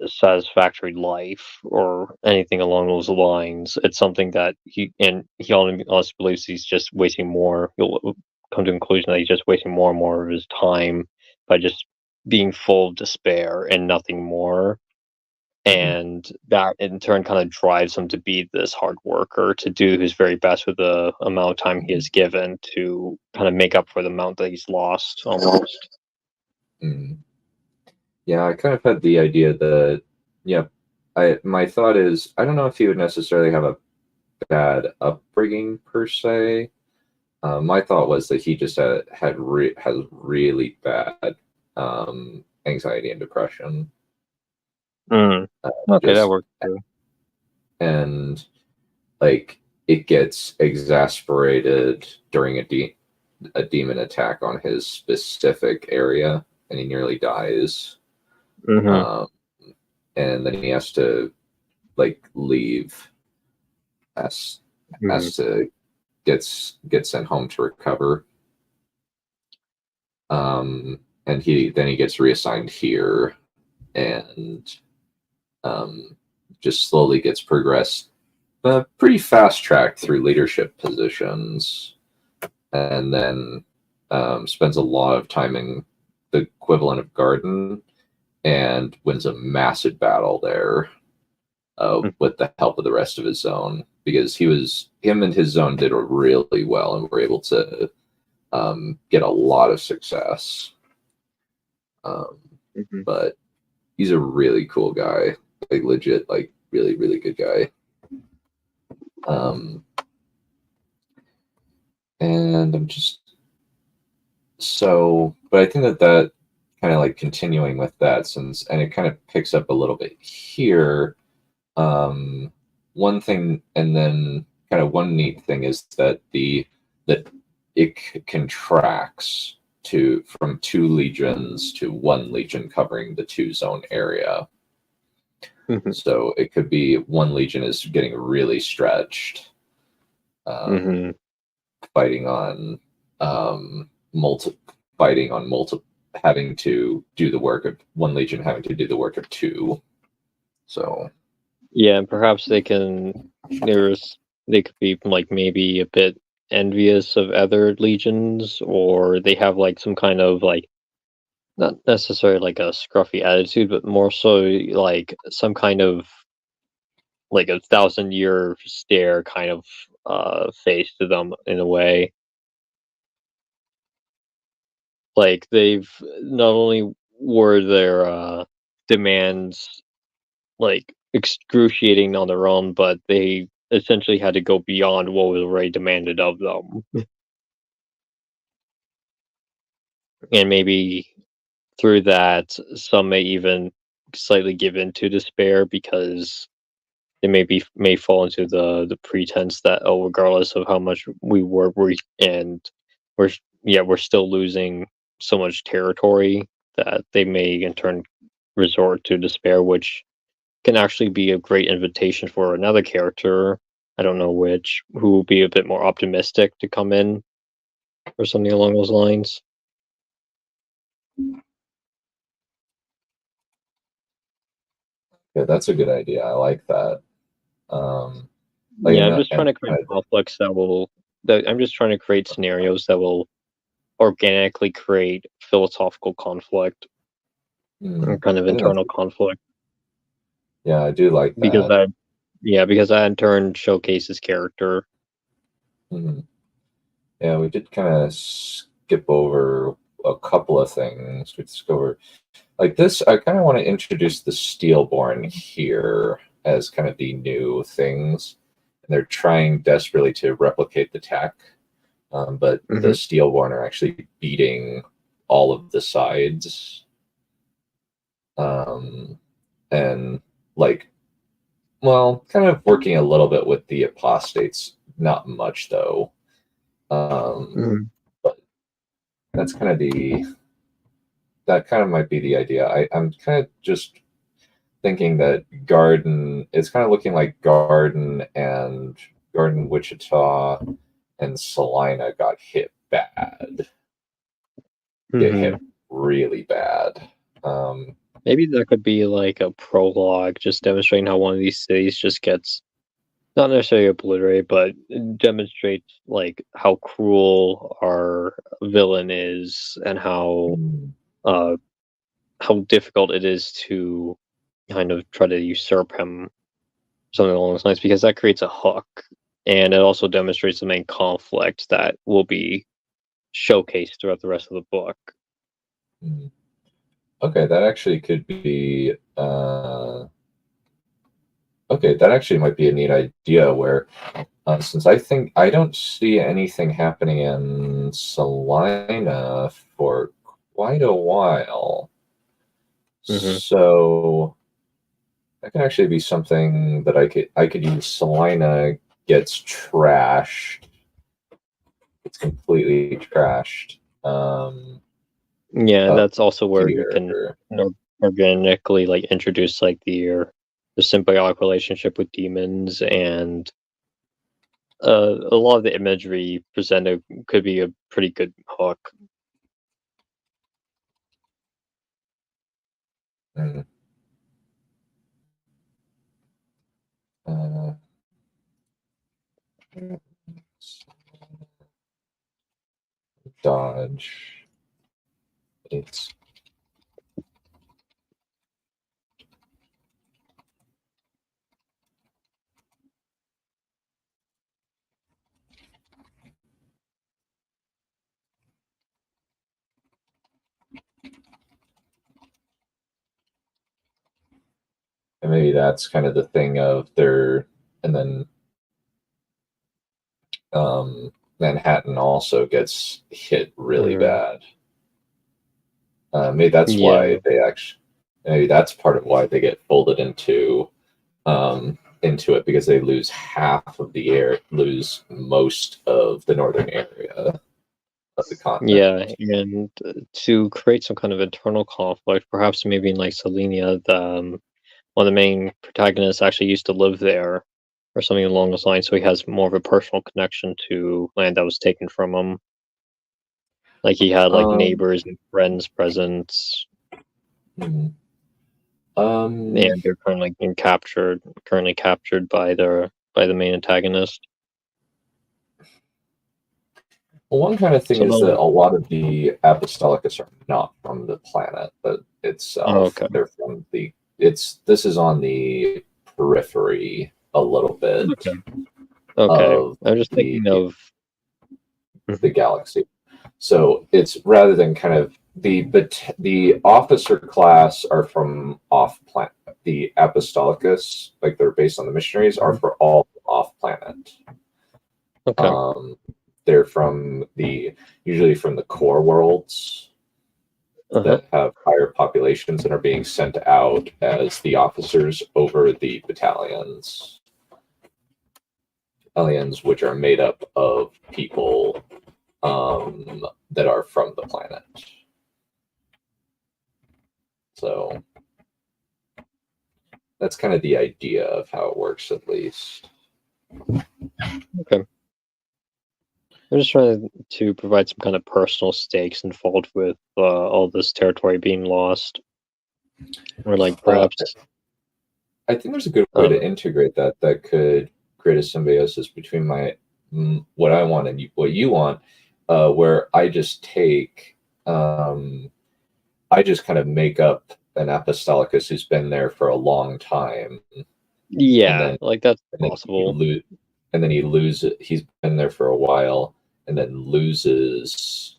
satisfactory life or anything along those lines. It's something that he honestly believes he's just wasting more. He'll come to the conclusion that he's just wasting more and more of his time by just being full of despair and nothing more. And that in turn kind of drives him to be this hard worker, to do his very best with the amount of time he is given, to kind of make up for the amount that he's lost almost. Yeah, I kind of had the idea that, my thought is, I don't know if he would necessarily have a bad upbringing per se. My thought was that he just has really bad anxiety and depression. Okay, that works too. And like it gets exasperated during a demon attack on his specific area, and he nearly dies. And then he has to leave, has to get sent home to recover. And he gets reassigned here, and just slowly gets progressed pretty fast tracked through leadership positions, and then spends a lot of time in the equivalent of Garden, and wins a massive battle there with the help of the rest of his zone, because him and his zone did really well and were able to get a lot of success. But he's a really cool guy, like legit, like really, really good guy. And I'm just but I think that kind of like continuing with that, and it kind of picks up a little bit here. One thing, and then kind of one neat thing is that it contracts from 2 legions to 1 legion covering the 2 zone area. So it could be 1 legion is getting really stretched, fighting on having to do the work of 1 legion, having to do the work of 2. So yeah, and perhaps they could be like maybe a bit envious of other legions, or they have like some kind of like, not necessarily like a scruffy attitude, but more so like some kind of like a 1,000-year stare kind of face to them in a way. Like they've not only were their demands like excruciating on their own, but they essentially had to go beyond what was already demanded of them. And maybe through that, some may even slightly give in to despair, because they may fall into the pretense that, oh, regardless of how much we work, we're still losing so much territory, that they may in turn resort to despair, which can actually be a great invitation for another character, I don't know which, who will be a bit more optimistic to come in, or something along those lines. yeah, that's a good idea. I like that. Yeah, I'm just trying to create conflicts I'm just trying to create scenarios that will organically create philosophical conflict, or kind of internal conflict. Yeah, I do like because that. because that in turn showcases character. Yeah, we did kind of skip over a couple of things. We discovered like this. I kind of want to introduce the Steelborn here as kind of the new things, and they're trying desperately to replicate the tech, but the Steelborn are actually beating all of the sides, and like, well, kind of working a little bit with the apostates, not much though. But that's kind of that kind of might be the idea. I'm kind of just thinking that Garden, it's kind of looking like Garden Wichita and Salina got hit bad. Get hit really bad. Maybe that could be like a prologue, just demonstrating how one of these cities just gets not necessarily obliterated, but demonstrates like how cruel our villain is, and how difficult it is to kind of try to usurp him, something along those lines, because that creates a hook, and it also demonstrates the main conflict that will be showcased throughout the rest of the book. Okay, that actually could be. Okay, that actually might be a neat idea. Where, since I don't see anything happening in Salina for quite a while, so that can actually be something that I could use. Salina gets trashed. It's completely trashed. Yeah, that's also where you here. can organically like introduce like the symbiotic relationship with demons, and a lot of the imagery presented could be a pretty good hook. Dodge. It's And maybe that's kind of the thing of their, and then Manhattan also gets hit really bad. Maybe that's why they actually, maybe that's part of why they get folded into it, because they lose half of the air, lose most of the northern area of the continent. Yeah, and to create some kind of internal conflict, perhaps maybe in like Selenia, one of the main protagonists actually used to live there, or something along those lines, so he has more of a personal connection to land that was taken from him. Like he had like neighbors and friends present, And and they're currently being currently captured by the main antagonist. one kind of thing So is that a lot of the Apostolicus are not from the planet but itself. okay. They're from the, this is on the periphery a little bit Okay. of I'm just thinking of the galaxy. So it's rather than kind of the officer class are from off planet. The Apostolicus, like they're based on the missionaries, are for all off planet. okay. They're from usually from the core worlds that have higher populations and are being sent out as the officers over the battalions. Battalions, which are made up of people that are from the planet. So that's kind of the idea of how it works, at least. Okay. I'm just trying to provide some kind of personal stakes involved with all this territory being lost. Or like perhaps I think there's a good way to integrate that could create a symbiosis between what I want and what you want, where I just take I just kind of make up an Apostolicus who's been there for a long time. Yeah, like that's possible. And then he loses. He's been there for a while, and then loses.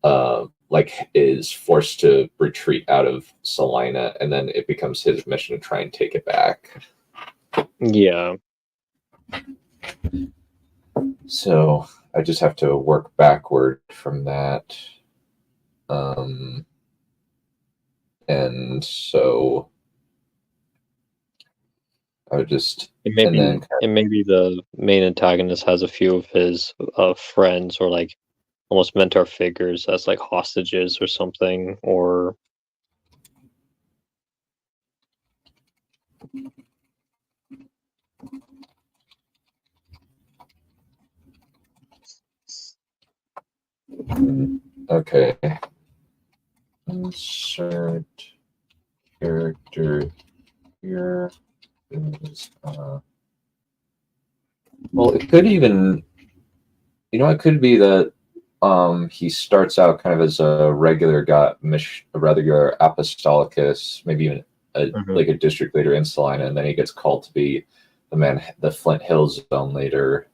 Like is forced to retreat out of Salina, and then it becomes his mission to try and take it back. Yeah. So I just have to work backward from that. And so I would just maybe the main antagonist has a few of his friends or like almost mentor figures as like hostages or something, or okay. Insert character here is well, it could even, it could be that he starts out kind of as a regular a regular Apostolicus, maybe even like a district leader in Salina, and then he gets called to be the Flint Hills zone leader,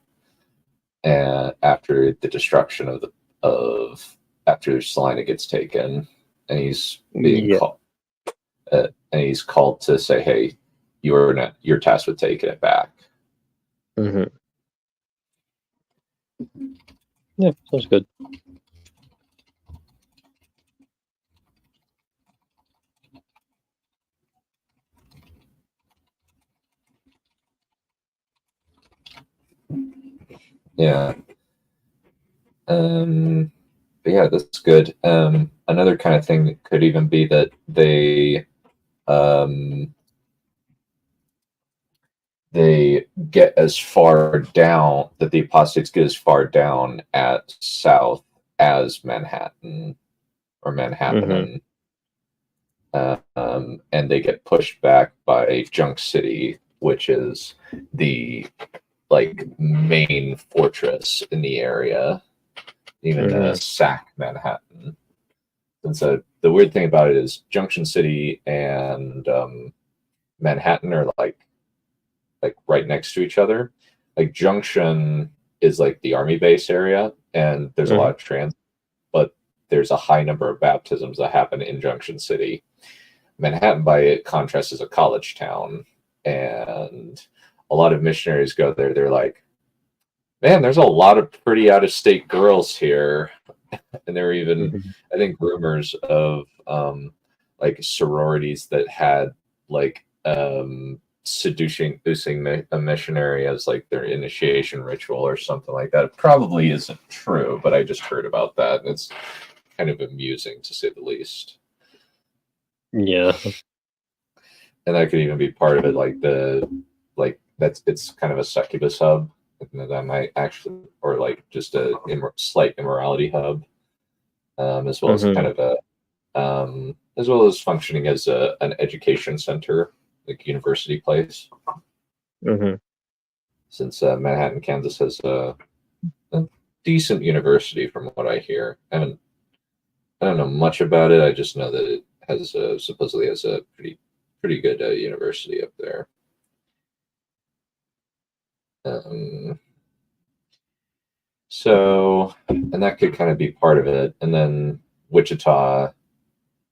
and after the destruction after Salina gets taken, and he's being called, and he's called to say, "Hey, you're tasked with taking it back." Yeah, sounds good. Yeah. But yeah, that's good. Another kind of thing that could even be that they get as far down, that the apostates get as far down at south as Manhattan or Manhattan, and they get pushed back by Junk City, which is the main fortress in the area, even sack Manhattan. And so the weird thing about it is Junction City and Manhattan are like right next to each other. Like Junction is like the army base area, and there's a lot of but there's a high number of baptisms that happen in Junction City. Manhattan, by contrast, is a college town, and a lot of missionaries go there. They're like, man, there's a lot of pretty out of state girls here. And there were even, I think, rumors of like sororities that had like seducing a missionary as like their initiation ritual or something like that. It probably isn't true, but I just heard about that, and it's kind of amusing to say the least. Yeah. And that could even be part of it, like that's it's kind of a succubus hub. That might actually, or like just a slight immorality hub, as well as kind of a, as well as functioning as an education center, like university place. Since Manhattan, Kansas has a decent university, from what I hear. I don't know much about it. I just know that it has supposedly has a pretty good university up there. So, and that could kind of be part of it. And then Wichita,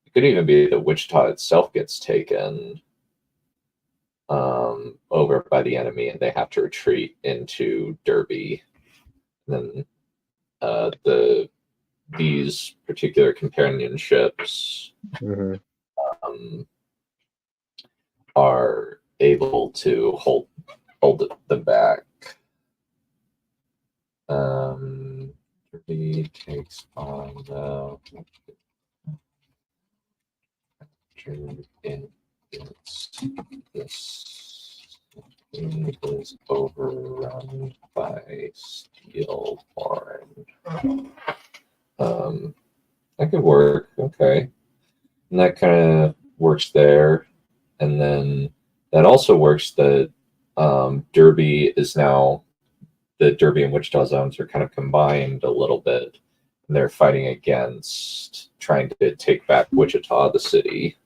it could even be that Wichita itself gets taken over by the enemy, and they have to retreat into Derby. And then these particular companionships are able to hold them back. Derby takes on the in this is overrun by Steel Barn. That could work. Okay. And that kind of works there. And then that also works that Derby is now, the Derby and Wichita zones are kind of combined a little bit. And they're fighting against trying to take back Wichita, the city.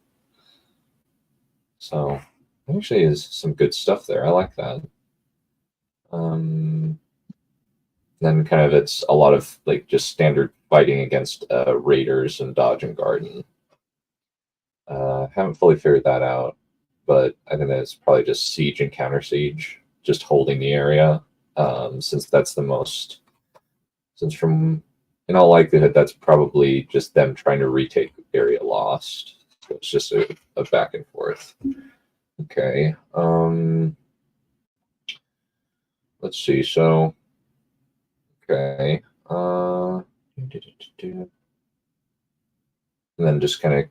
So that actually is some good stuff there. I like that. Then kind of it's a lot of like just standard fighting against raiders and Dodge and Garden. Haven't fully figured that out, but I think that's probably just siege and counter siege, just holding the area, since that's the most. Since from in all likelihood that's probably just them trying to retake area lost. So it's just a back and forth. Okay. Let's see. So, okay. And then just kind of,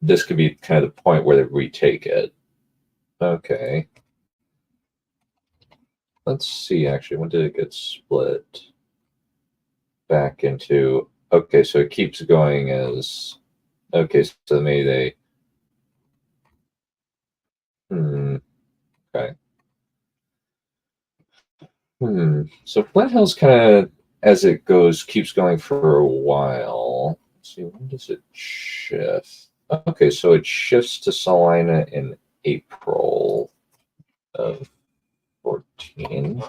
this could be kind of the point where they retake it. Okay. Let's see, actually, when did it get split back into? Okay, so it keeps going as, okay, so maybe they, okay. So Flint Hill's kind of, as it goes, keeps going for a while. Let's see, when does it shift? Okay, so it shifts to Salina in April of 14.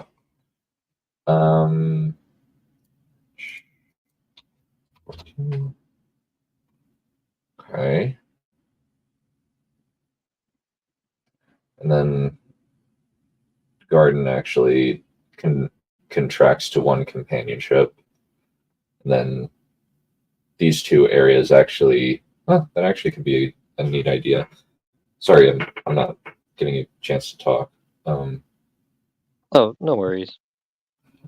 14. Okay. And then Garden actually contracts to one companionship. And then these two areas actually, that actually could be a neat idea. Sorry, I'm not getting a chance to talk. Oh, no worries.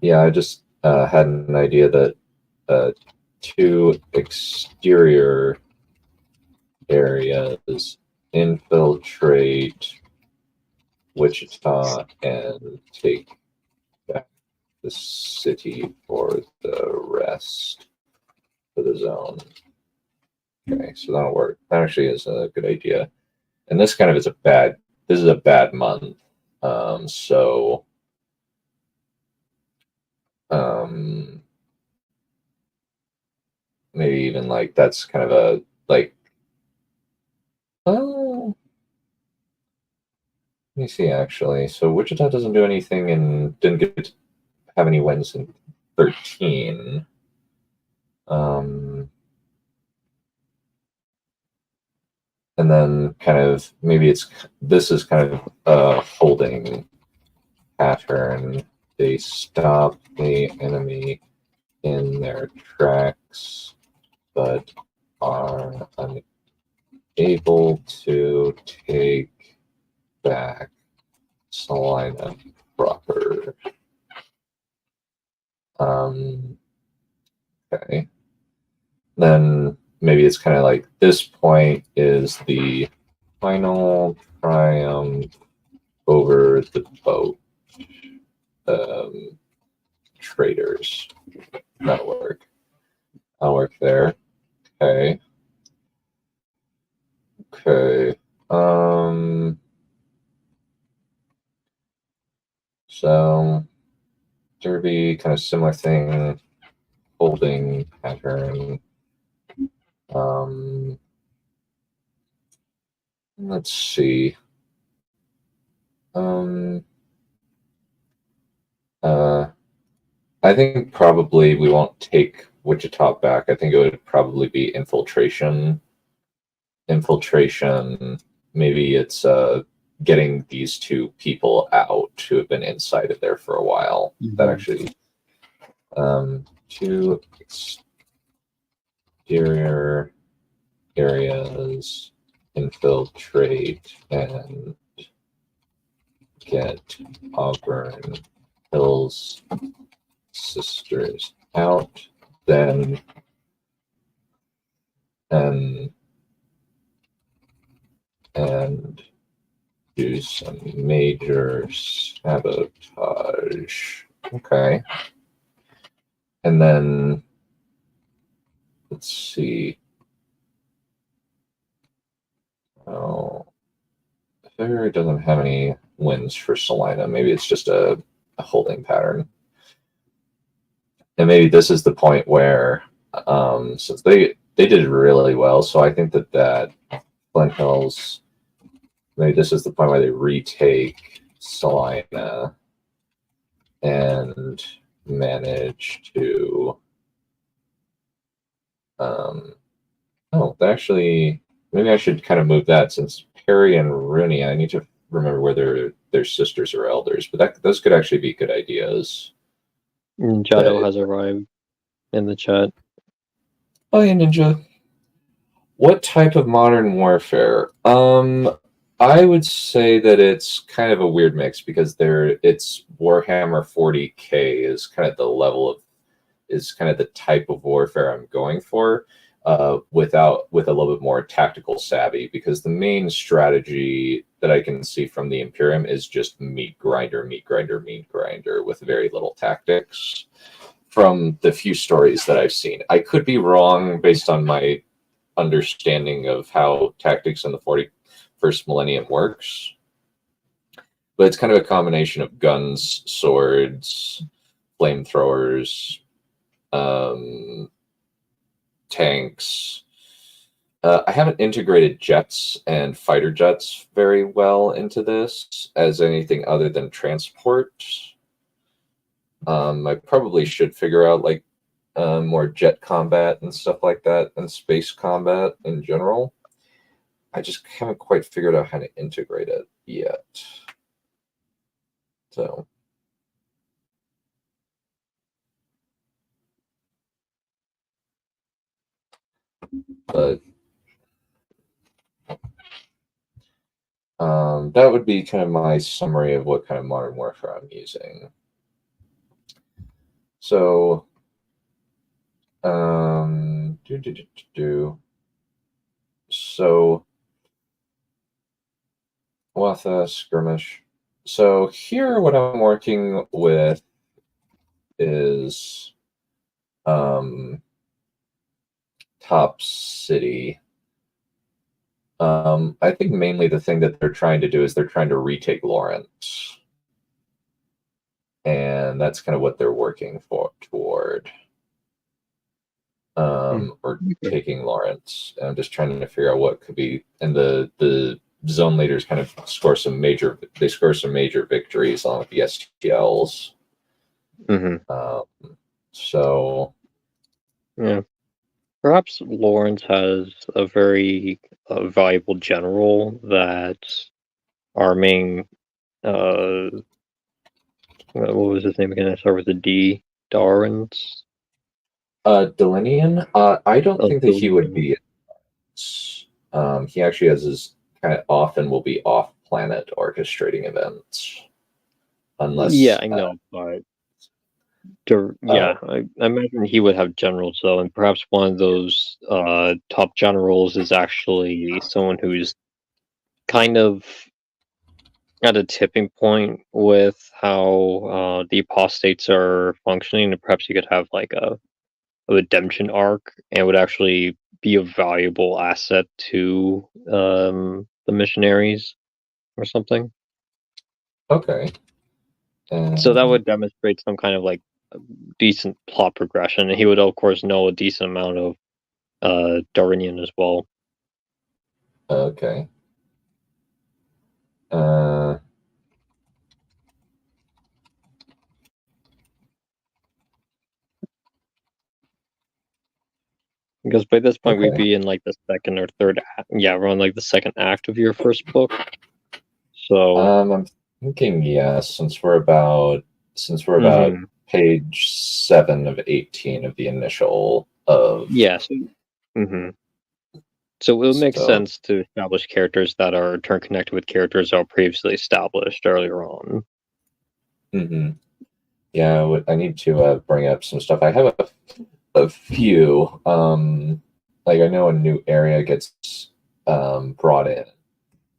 Yeah, I just had an idea that two exterior areas infiltrate Wichita and take back the city for the rest of the zone. Okay, so that'll work. That actually is a good idea. And this kind of is this is a bad month. So maybe even like that's kind of a like, oh, let me see actually. So Wichita doesn't do anything and didn't get to have any wins in 13. And then kind of maybe this is kind of a holding pattern. They stop the enemy in their tracks, but are unable to take back Salina proper. Okay. Then maybe it's kind of like this point is the final triumph over the boat. Traders. That'll work. I'll work there. Okay. Okay. So Derby, kind of similar thing, holding pattern. Let's see. I think probably we won't take Wichita back. I think it would probably be infiltration. Infiltration. Maybe it's getting these two people out who have been inside of there for a while. Mm-hmm. That actually two exterior areas, infiltrate and get Auburn Hills sisters out, then and do some major sabotage. Okay. And then let's see. Oh, February doesn't have any wins for Salina. Maybe it's just a holding pattern. And maybe this is the point where, since they did really well, so I think that Flint Hills, maybe this is the point where they retake Salina and manage to, actually, maybe I should kind of move that, since Perry and Rooney, I need to remember whether they're sisters or elders, but those could actually be good ideas. Jado has arrived in the chat. Oh yeah, Ninja. What type of modern warfare? I would say that it's kind of a weird mix, because it's Warhammer 40K is kind of the level of, is kind of the type of warfare I'm going for, with a little bit more tactical savvy, because the main strategy that I can see from the Imperium is just meat grinder, with very little tactics from the few stories that I've seen. I could be wrong based on my understanding of how tactics in the 41st millennium works, but it's kind of a combination of guns, swords, flamethrowers, tanks. I haven't integrated jets and fighter jets very well into this as anything other than transport. I probably should figure out like more jet combat and stuff like that, and space combat in general. I just haven't quite figured out how to integrate it yet. So. But that would be kind of my summary of what kind of modern warfare I'm using. So, so Watha skirmish. So here, what I'm working with is top city. I think mainly the thing that they're trying to do is they're trying to retake Lawrence. And that's kind of what they're working toward. Or taking Lawrence. And I'm just trying to figure out what could be, and the zone leaders kind of score some major victories along with the STLs. So yeah. Perhaps Lawrence has a very a valuable general that our main what was his name again? I start with a D. Darwin's. Delinean. I don't think that he would be. He actually has his often will be off planet orchestrating events, unless. Yeah, I know, but I imagine he would have generals though, and perhaps one of those top generals is actually someone who's kind of at a tipping point with how the apostates are functioning, and perhaps you could have like a redemption arc, and it would actually be a valuable asset to the missionaries or something. Okay. So that would demonstrate some kind of like decent plot progression, and he would of course know a decent amount of Darwinian as well. Okay. Because by this point Okay. we'd be in like the second or third we're on like the second act of your first book. So I'm thinking yes, since we're about page 7 of 18 of the initial of yes. So it would make So- sense to establish characters that are in turn connected with characters that are previously established earlier on. Yeah, I need to bring up some stuff. I have a few. Like I know a new area gets brought in,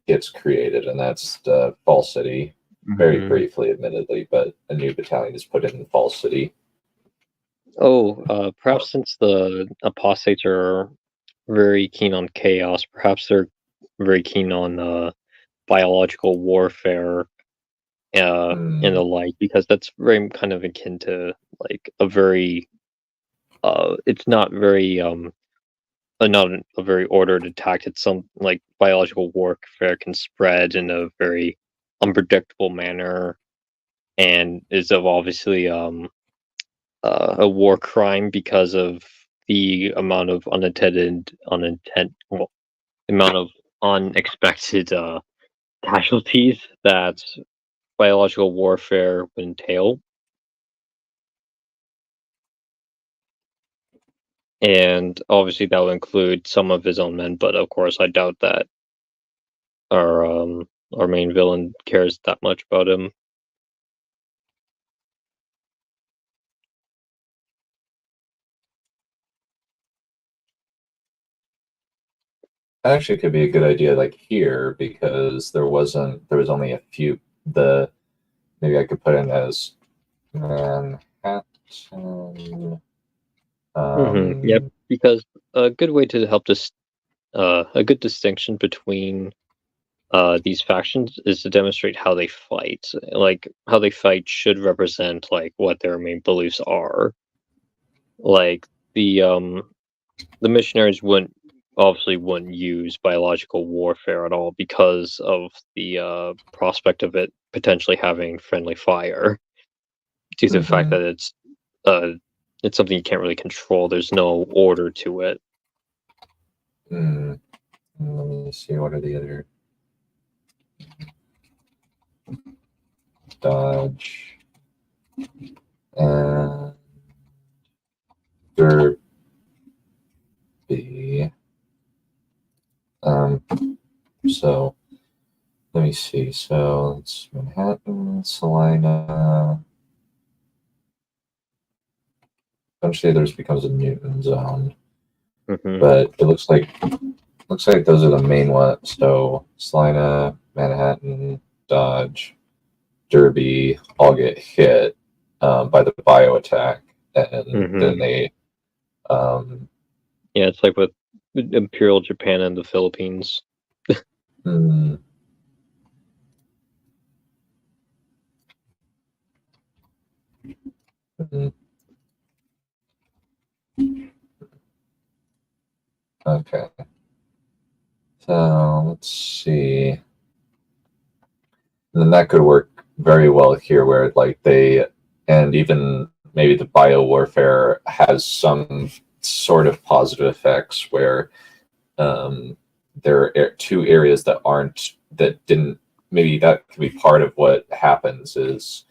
gets created, and that's the Fall City. Very briefly, admittedly, but a new battalion is put in Fall City. Perhaps since the apostates are very keen on chaos, perhaps they're very keen on biological warfare and the like, because that's very kind of akin to like a very it's not very not a very ordered attack. It's some like biological warfare can spread in a very unpredictable manner and is of obviously a war crime because of the amount of amount of unexpected casualties that biological warfare would entail. And obviously that will include some of his own men, but of course I doubt that our main villain cares that much about him. Actually, could be a good idea, like here, because there was only a few. Maybe I could put in as Manhattan. Yep, because a good way to help a good distinction between these factions is to demonstrate how they fight. Like how they fight should represent like what their main beliefs are. Like the missionaries wouldn't use biological warfare at all because of the prospect of it potentially having friendly fire, due to the fact that it's something you can't really control. There's no order to it. Let me see. What are the other? Dodge and Derby. So let me see. So it's Manhattan, Salina. Eventually, theirs becomes a Newton zone, but it looks like those are the main ones. So Salina, Manhattan, Dodge, Derby all get hit by the bio attack, and then they. Yeah, it's like with Imperial Japan and the Philippines. Okay. So let's see. And then that could work very well here, where like and even maybe the bio warfare has some sort of positive effects where there are two areas that didn't. Maybe that could be part of what happens is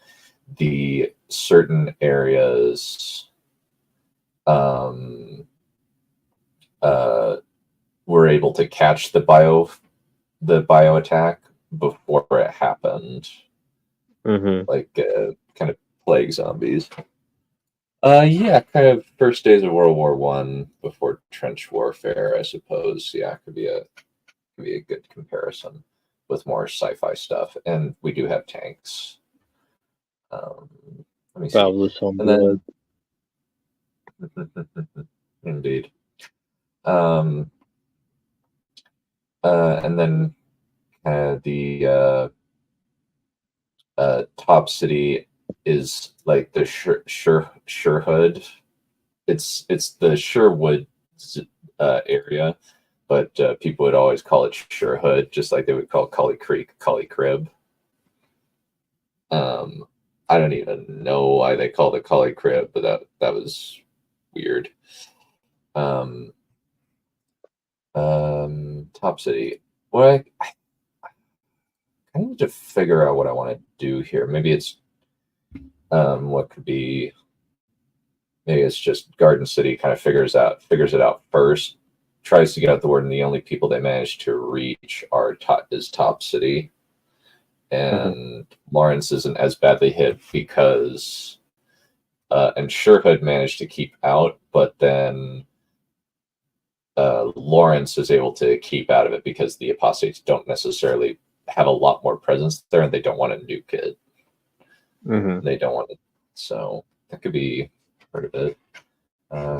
the certain areas were able to catch the bio attack before it happened, like kind of plague zombies. Yeah, kind of first days of World War One before trench warfare, I suppose. Yeah, could be a good comparison with more sci-fi stuff, and we do have tanks. Let me see. That was some And blood. then, indeed. And then the top city is like the Sherwood. It's the Sherwood area, but people would always call it Sherwood, just like they would call Cully Creek Cully Crib. I don't even know why they called it Cully Crib, but that was weird. Top city. Well, I need to figure out what I want to do here. Maybe it's what could be. Maybe it's just Garden City kind of figures it out first, tries to get out the word, and the only people they manage to reach is Top City, and Lawrence isn't as badly hit because and Sherwood managed to keep out, but then Lawrence is able to keep out of it because the apostates don't necessarily have a lot more presence there, and they don't want to nuke it. They don't want it, so that could be part of it.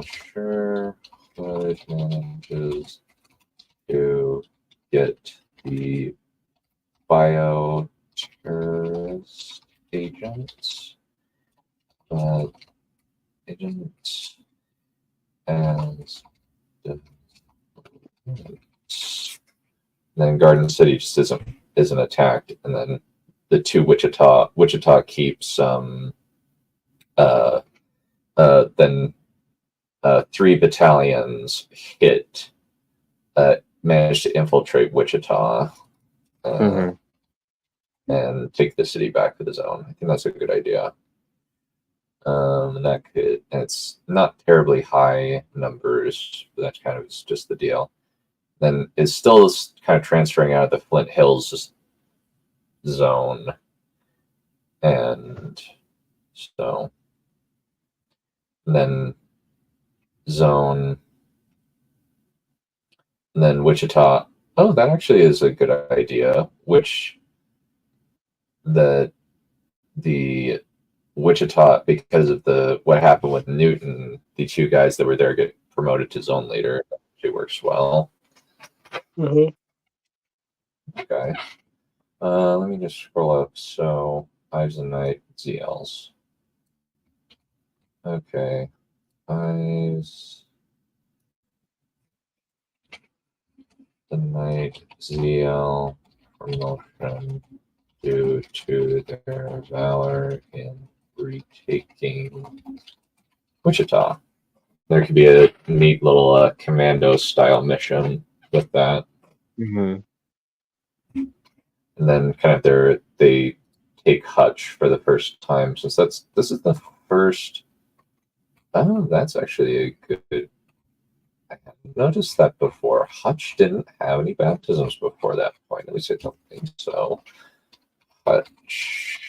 Sherwood manages to get the bioterrorist agents, and then Garden City just isn't attacked, and then the two Wichita keeps then 3 battalions managed to infiltrate Wichita and take the city back to the zone. I think that's a good idea. And it's not terribly high numbers, but that kind of is just the deal. Then it's still kind of transferring out of the Flint Hills zone, and so then zone, and then Wichita. Oh, that actually is a good idea. The Wichita, because of what happened with Newton, the 2 guys that were there get promoted to zone leader. That actually works well. Okay. Let me just scroll up. So Ives and Knight ZLs. Okay. Ives the Knight ZL promotion due to their valor in retaking Wichita. There could be a neat little commando style mission with that. And then kind of they take Hutch for the first time, since this is the first. Oh, that's actually a good. I hadn't noticed that before. Hutch didn't have any baptisms before that point. At least I don't think so. Hutch.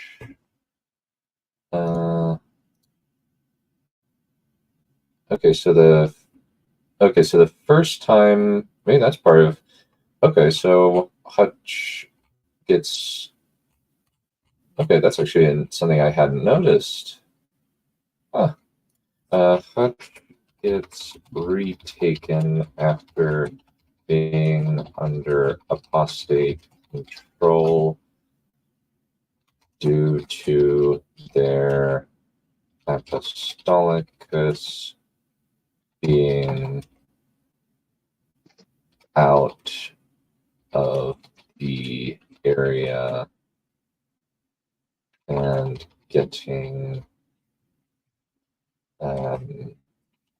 Okay, so the first time, maybe that's part of. Okay, so Hutch gets. Okay, that's actually something I hadn't noticed. Huh. Hutch gets retaken after being under apostate control due to their apostolicus being out of the area and getting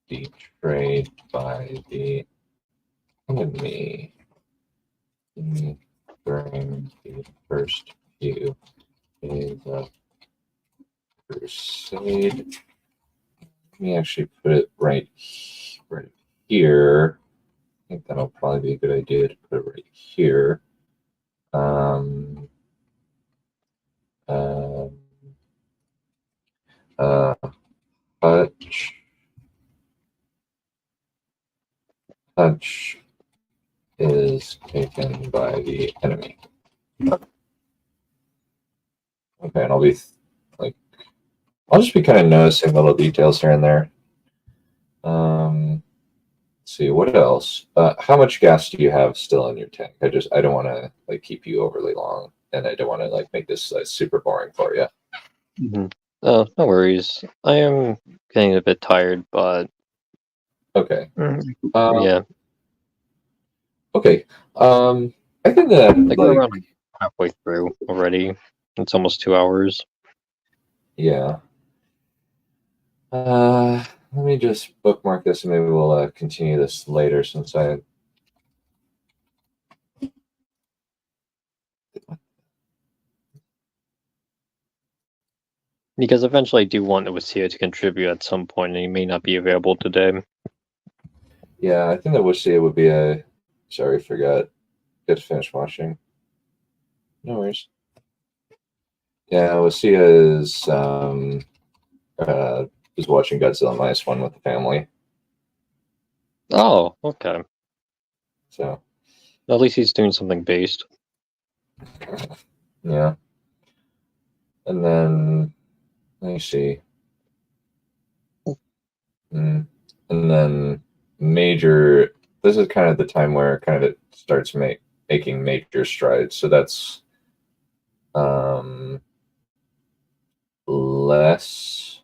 betrayed by the enemy. during the first few days of Crusade. Let me actually put it right here. I think that'll probably be a good idea to put it right here. Touch is taken by the enemy. Okay, and I'll be like, I'll just be kind of noticing little details here and there. Let's see, what else? How much gas do you have still in your tank? I don't want to like keep you overly long, and I don't want to like make this super boring for you. Oh, no worries. I am getting a bit tired, but okay. Yeah. Okay. I think that like we're around halfway through already. It's almost 2 hours. Yeah. Let me just bookmark this, and maybe we'll continue this later, since I. Because eventually I do want the Whissia to contribute at some point, and he may not be available today. Yeah, I think that Whissia would be a. Sorry, forgot. Get to finish watching. No worries. Yeah, Whissia is watching Godzilla -1 with the family. Oh, okay. So. At least he's doing something based. Yeah. And then let me see. And then major. This is kind of the time where kind of it starts making major strides. So that's less.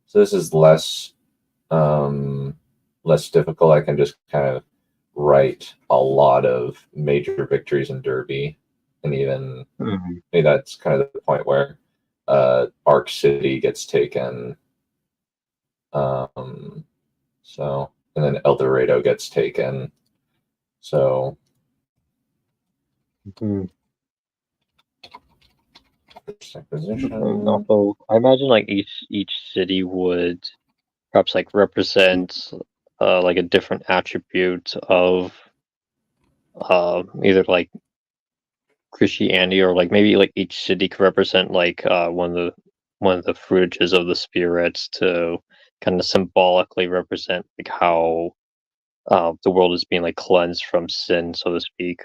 So this is less less difficult. I can just kind of write a lot of major victories in Derby, and even maybe that's kind of the point where Arc City gets taken. So, and then El Dorado gets taken. So. Also, I imagine like each city would perhaps like represent like a different attribute of either like Christianity, or like maybe like each city could represent like one of the fruitages of the spirits, to kind of symbolically represent like how the world is being like cleansed from sin, so to speak.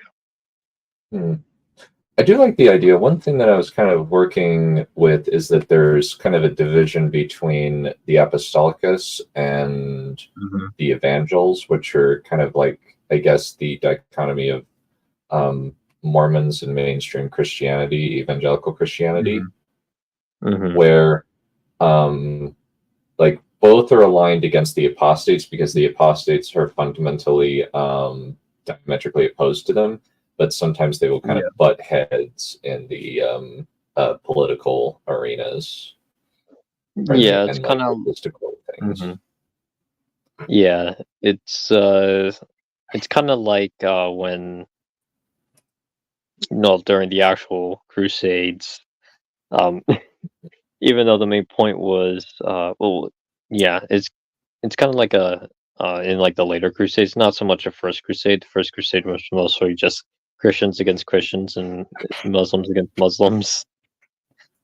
I do like the idea. One thing that I was kind of working with is that there's kind of a division between the Apostolicus and the Evangels, which are kind of like, I guess, the dichotomy of Mormons and mainstream Christianity, evangelical Christianity, where like both are aligned against the apostates, because the apostates are fundamentally diametrically opposed to them. But sometimes they will kind of butt heads in the political arenas. Yeah, it's kind of things. Yeah, it's kind of like when during the actual Crusades, even though the main point was it's kind of like a in like the later Crusades, not so much a First Crusade. The First Crusade was mostly just Christians against Christians and Muslims against Muslims.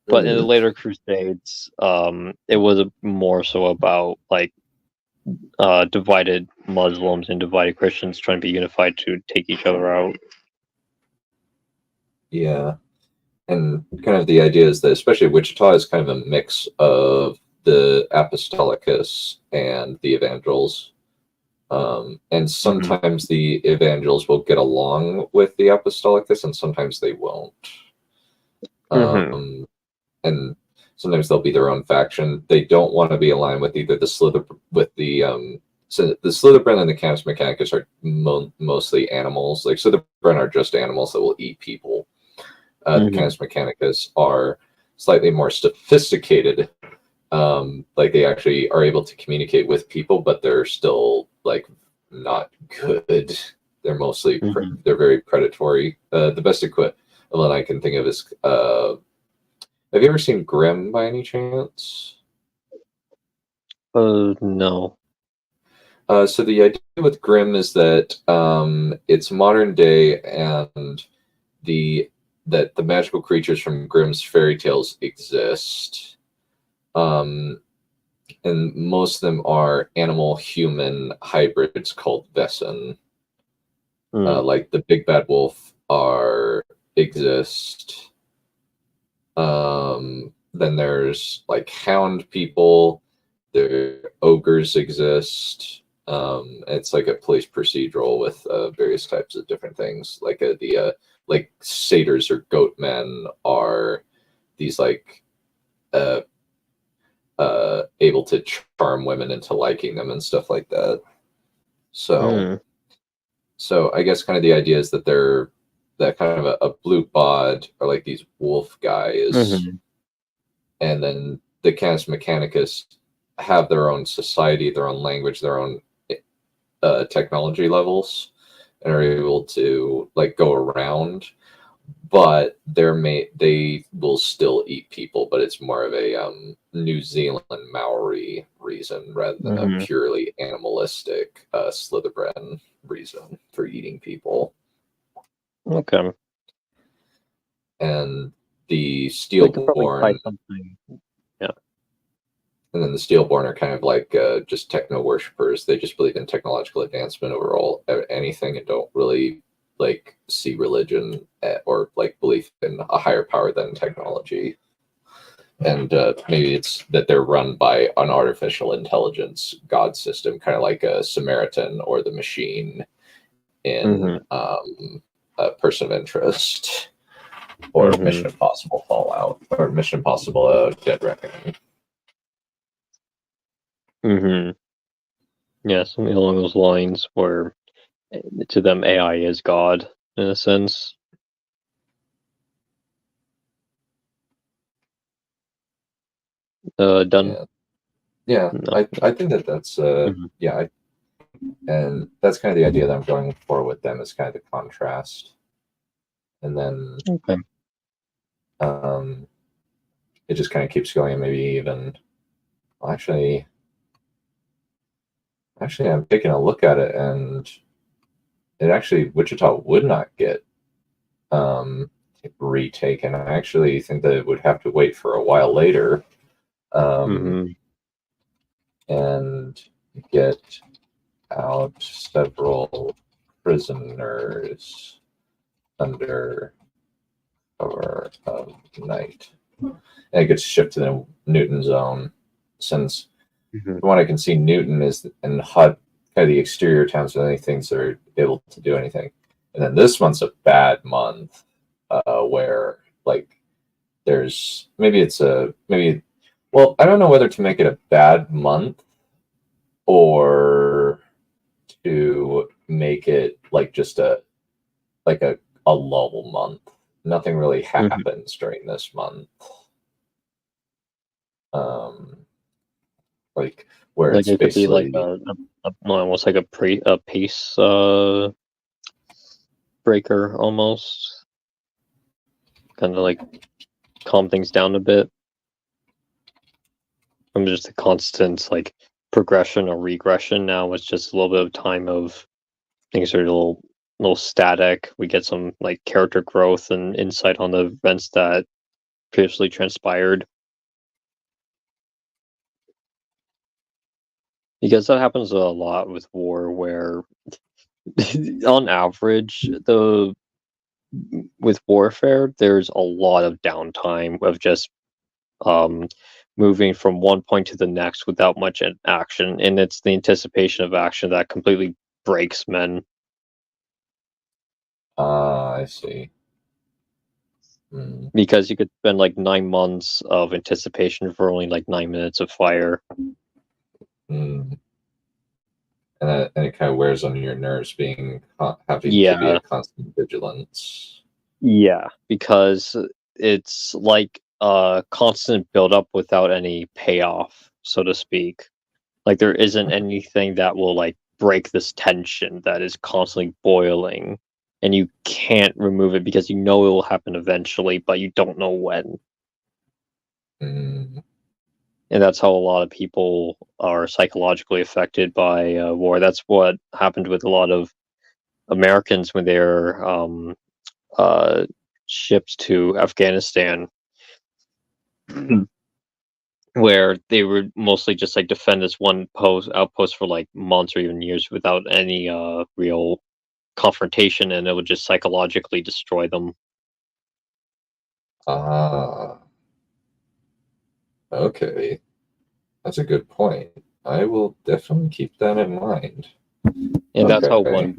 But in the later Crusades, it was more so about like divided Muslims and divided Christians trying to be unified to take each other out. Yeah, and kind of the idea is that especially Wichita is kind of a mix of the Apostolicus and the Evangels. And sometimes the Evangels will get along with the Apostolicus, and sometimes they won't. And sometimes they'll be their own faction. They don't want to be aligned with either the Slither so the Slytherin and the Canis Mechanicus are mostly animals. Like Slytherin are just animals that will eat people. The Canis Mechanicus are slightly more sophisticated. Like they actually are able to communicate with people, but they're still like not good. They're mostly Mhm. they're very predatory. The best equivalent I can think of is have you ever seen Grimm by any chance? No. So the idea with Grimm is that it's modern day, and that the magical creatures from Grimm's fairy tales exist. Um, and most of them are animal-human hybrids called Vessen. Mm. Like the big bad wolf are exist. Then there's like hound people. There ogres exist. It's like a police procedural with various types of different things. Like like satyrs or goat men are these like uh, able to charm women into liking them and stuff like that. So Mm. so I guess kind of the idea is that they're that kind of a blue bod are like these wolf guys, Mhm. and then the Canis Mechanicus have their own society, their own language, their own technology levels, and are able to like go around. But they will still eat people, but it's more of a New Zealand Maori reason rather than a Mhm. purely animalistic Slytherin reason for eating people. Okay. And the They could probably try Steelborn, something. Yeah. and then the Steelborn are kind of like just techno worshippers. They just believe in technological advancement over all anything, and don't really like see religion or like belief in a higher power than technology. And maybe it's that they're run by an artificial intelligence god system, kind of like a Samaritan or the Machine in Mhm. a Person of Interest, or Mission Mhm. Impossible Fallout, or Mission Impossible Dead Reckoning. Mhm. Yeah, something along those lines where to them AI is God in a sense. Done. Yeah, yeah. No. I think that that's Mhm. yeah, and that's kind of the idea that I'm going for with them, is kind of the contrast, and then Okay. um, it just kind of keeps going, and maybe even well, actually, I'm taking a look at it, and it actually Wichita would not get um, retaken. I actually think that it would have to wait for a while later um, Mhm. and get out several prisoners under cover of night. And it gets shipped to the Newton zone, since Mhm. from what I can see, Newton is in HUD, kind of the exterior towns, so anything that are able to do anything. And then this month's a bad month, where like there's maybe well, I don't know whether to make it a bad month or to make it like just like a lull month. Nothing really Mhm. happens during this month. Um, like where Like it's it could be like basically almost like a pace breaker almost, kind of like calm things down a bit from just a constant like progression or regression. Now it's just a little bit of time of things are a little static. We get some like character growth and insight on the events that previously transpired, because that happens a lot with war where on average the with warfare there's a lot of downtime of just um moving from one point to the next without much action, and it's the anticipation of action that completely breaks men, I see. Mm, because you could spend like 9 months of anticipation for only like 9 minutes of fire. mm. And it kind of wears on your nerves, being having to be Yeah. a constant vigilance. Yeah, because it's like a constant build-up without any payoff, so to speak. Like there isn't anything that will like break this tension that is constantly boiling, and you can't remove it because you know it will happen eventually, but you don't know when. Mm. And that's how a lot of people are psychologically affected by war. That's what happened with a lot of Americans when they're shipped to Afghanistan, where they would mostly just like defend this one outpost for like months or even years without any real confrontation, and it would just psychologically destroy them. Ah, okay. That's a good point. I will definitely keep that in mind. And that's how Okay.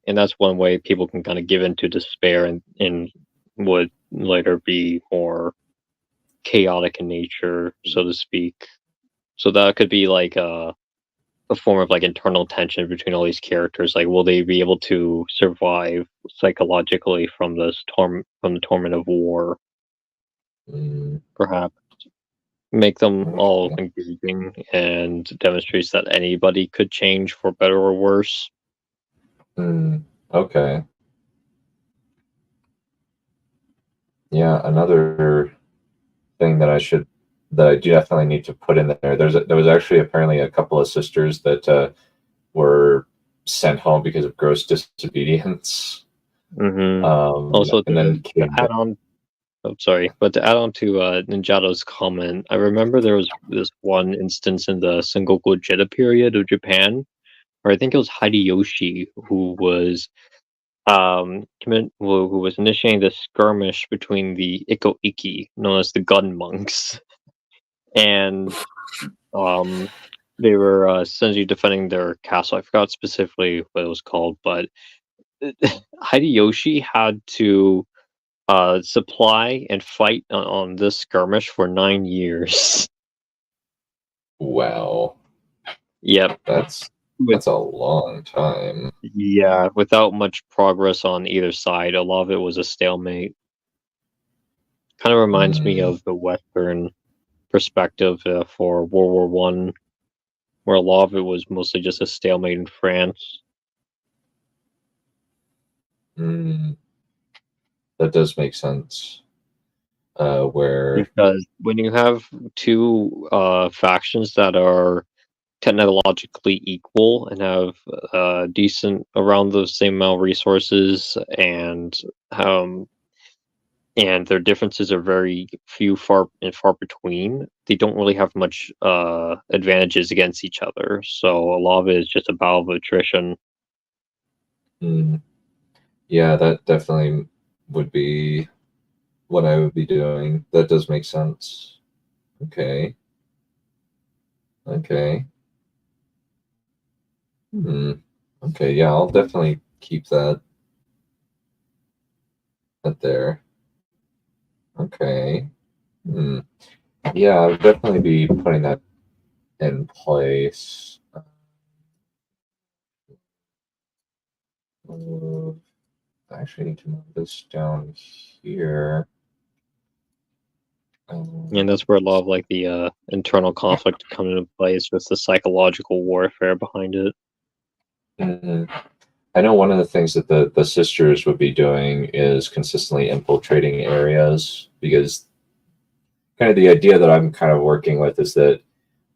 that's one way people can kind of give into despair and would later be more chaotic in nature, so to speak. So that could be like a form of like internal tension between all these characters. Like, will they be able to survive psychologically from from the torment of war? Mm, Perhaps make them all okay. engaging and demonstrates that anybody could change for better or worse. Okay. Yeah, another thing that I do definitely need to put in there. There was actually apparently a couple of sisters that were sent home because of gross disobedience. Hmm. Also, And then to came add back. on, oh, sorry, but to add on to Ninjato's comment, I remember there was this one instance in the Sengoku Jetta period of Japan, where I think it was Hideyoshi who was who was initiating this skirmish between the Iko-Iki, known as the gun monks, and um, they were essentially defending their castle. I forgot specifically what it was called, but Hideyoshi had to supply and fight on this skirmish for 9 years. Wow, Yep, that's with that's a long time. yeah, without much progress on either side. A lot of it was a stalemate. Kind of reminds me Mm, of the Western perspective for World War I, where a lot of it was mostly just a stalemate in France. mm, that does make sense. Where Because when you have two factions that are technologically equal and have decent around the same amount of resources, um, and their differences are very far between, they don't really have much advantages against each other. So a lot of it is just a battle of attrition. mm, yeah, that definitely would be what I would be doing. That does make sense. Okay. Okay. Hmm. Okay. Yeah, I'll definitely keep that there. Okay. Hmm. Yeah, I'll definitely be putting that in place. Uh, I actually need to move this down here. And that's where a lot of like the internal conflict come into play, is with the psychological warfare behind it. Mhm. I know one of the things that the sisters would be doing is consistently infiltrating areas because kind of the idea that I'm kind of working with is that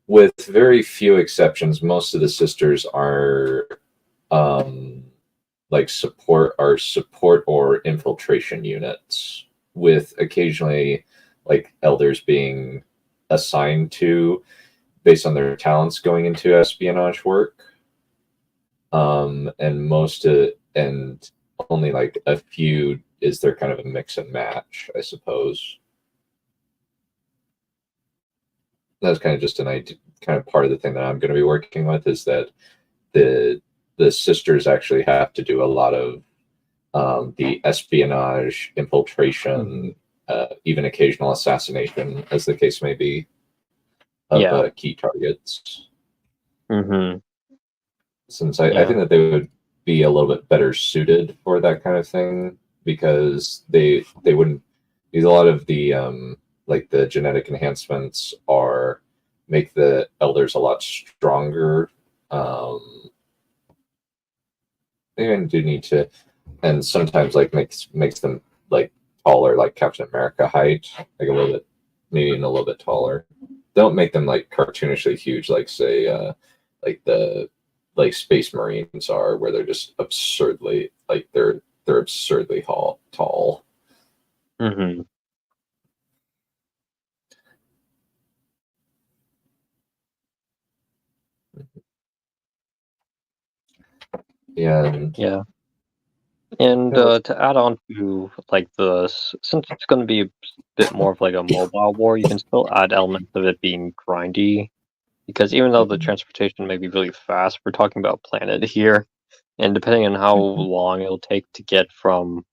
with very few exceptions, most of the sisters are um, like support or infiltration units, with occasionally like elders being assigned to based on their talents going into espionage work. And and only like a few is there kind of a mix and match, I suppose. That's kind of just an idea, kind of part of the thing that I'm going to be working with is that the the sisters actually have to do a lot of the espionage, infiltration, even occasional assassination, as the case may be, of Yeah. key targets. Mm-hmm. Since I Yeah. think that they would be a little bit better suited for that kind of thing because they wouldn't use a lot of the like the genetic enhancements are make the elders a lot stronger, um, even do need to, and sometimes like makes them like taller, like Captain America height, like a little bit, maybe even a little bit taller. Don't make them like cartoonishly huge, like say like the like Space Marines are, where they're just absurdly like they're absurdly tall. Mm-hmm. Yeah. Yeah. And to add on to like since it's going to be a bit more of like a mobile war, you can still add elements of it being grindy. Because even though the transportation may be really fast, we're talking about planet here, and depending on how long it'll take to get from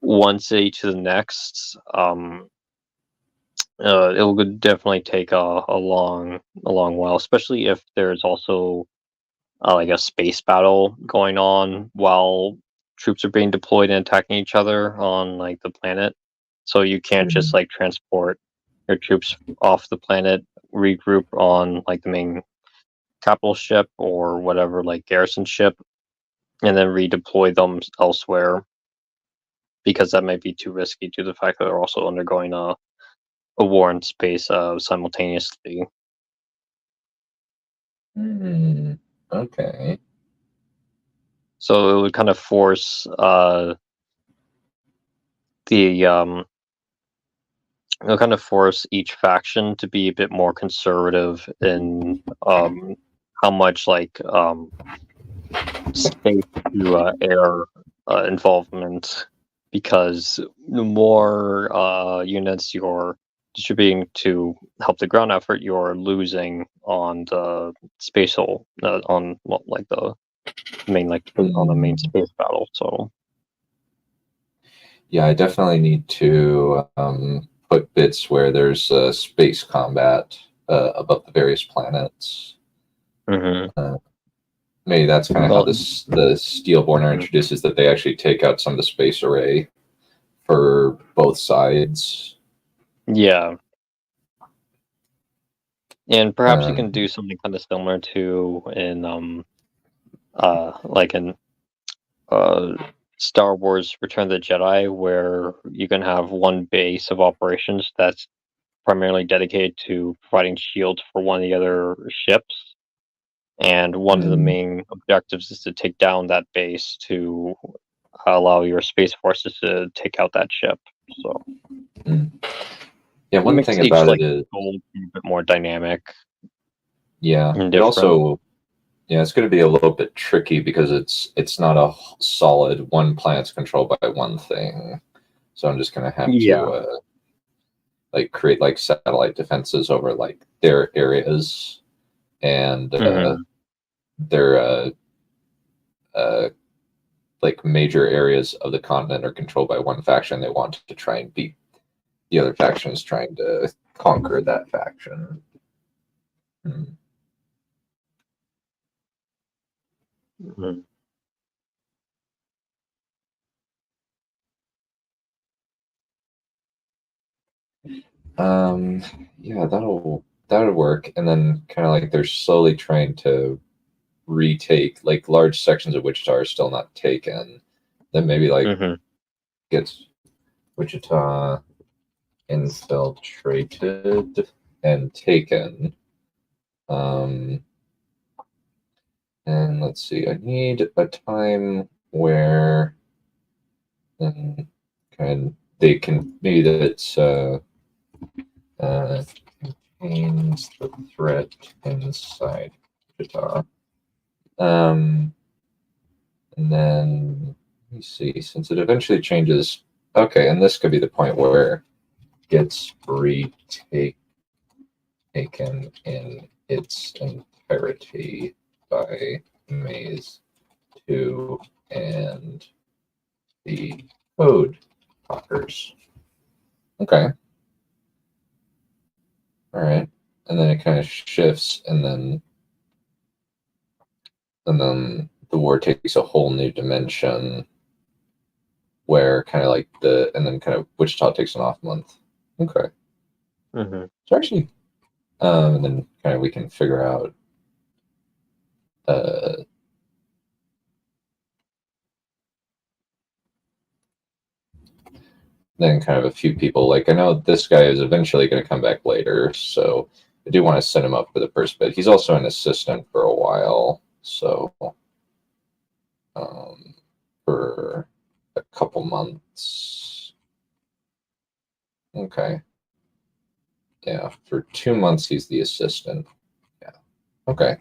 one city to the next, it will definitely take a long while, especially if there's also like a space battle going on while troops are being deployed and attacking each other on like the planet. So you can't just like transport your troops off the planet, regroup on like the main capital ship or whatever like garrison ship, and then redeploy them elsewhere because that might be too risky due to the fact that they're also undergoing a war in space simultaneously. Okay. So it would kind of force the it'll kind of force each faction to be a bit more conservative in how much like space to air involvement, because the more units you're distributing to help the ground effort, you're losing on the spatial on well, like the main like on the main space battle. So yeah, I definitely need to put bits where there's space combat above the various planets. Maybe that's kind of how the Steelborn are introduced, is that they actually take out some of the space array for both sides. Yeah. And perhaps you can do something kind of similar to in like in Star Wars Return of the Jedi, where you can have one base of operations that's primarily dedicated to providing shields for one of the other ships, and one of the main objectives is to take down that base to allow your space forces to take out that ship. So yeah, it one makes thing each about like it is goal a bit more dynamic. yeah, And it different. also it's going to be a little bit tricky because it's not a solid one planet's controlled by one thing. So I'm just going to have to like create like satellite defenses over like their areas, and their like major areas of the continent are controlled by one faction. They want to try and beat the other faction is trying to conquer that faction. Yeah, that'll work. And then kind of like they're slowly trying to retake like large sections of Wichita are still not taken. Then maybe like gets Wichita infiltrated and taken. And let's see, I need a time where kind they can maybe that's contains the threat inside Wichita. And then let me see, since it eventually changes. Okay, and this could be the point where it gets retaken in its entirety by Maze 2 and the Code Talkers. Okay. All right. And then it kind of shifts, and then the war takes a whole new dimension where kind of like and then kind of Wichita takes an off month. Okay. So actually, and then kind of we can figure out then kind of a few people, like I know this guy is eventually going to come back later, so I do want to set him up for the first bit. He's also an assistant for a while, so for a couple months. Okay. Yeah, for 2 months he's the assistant. Yeah. Okay.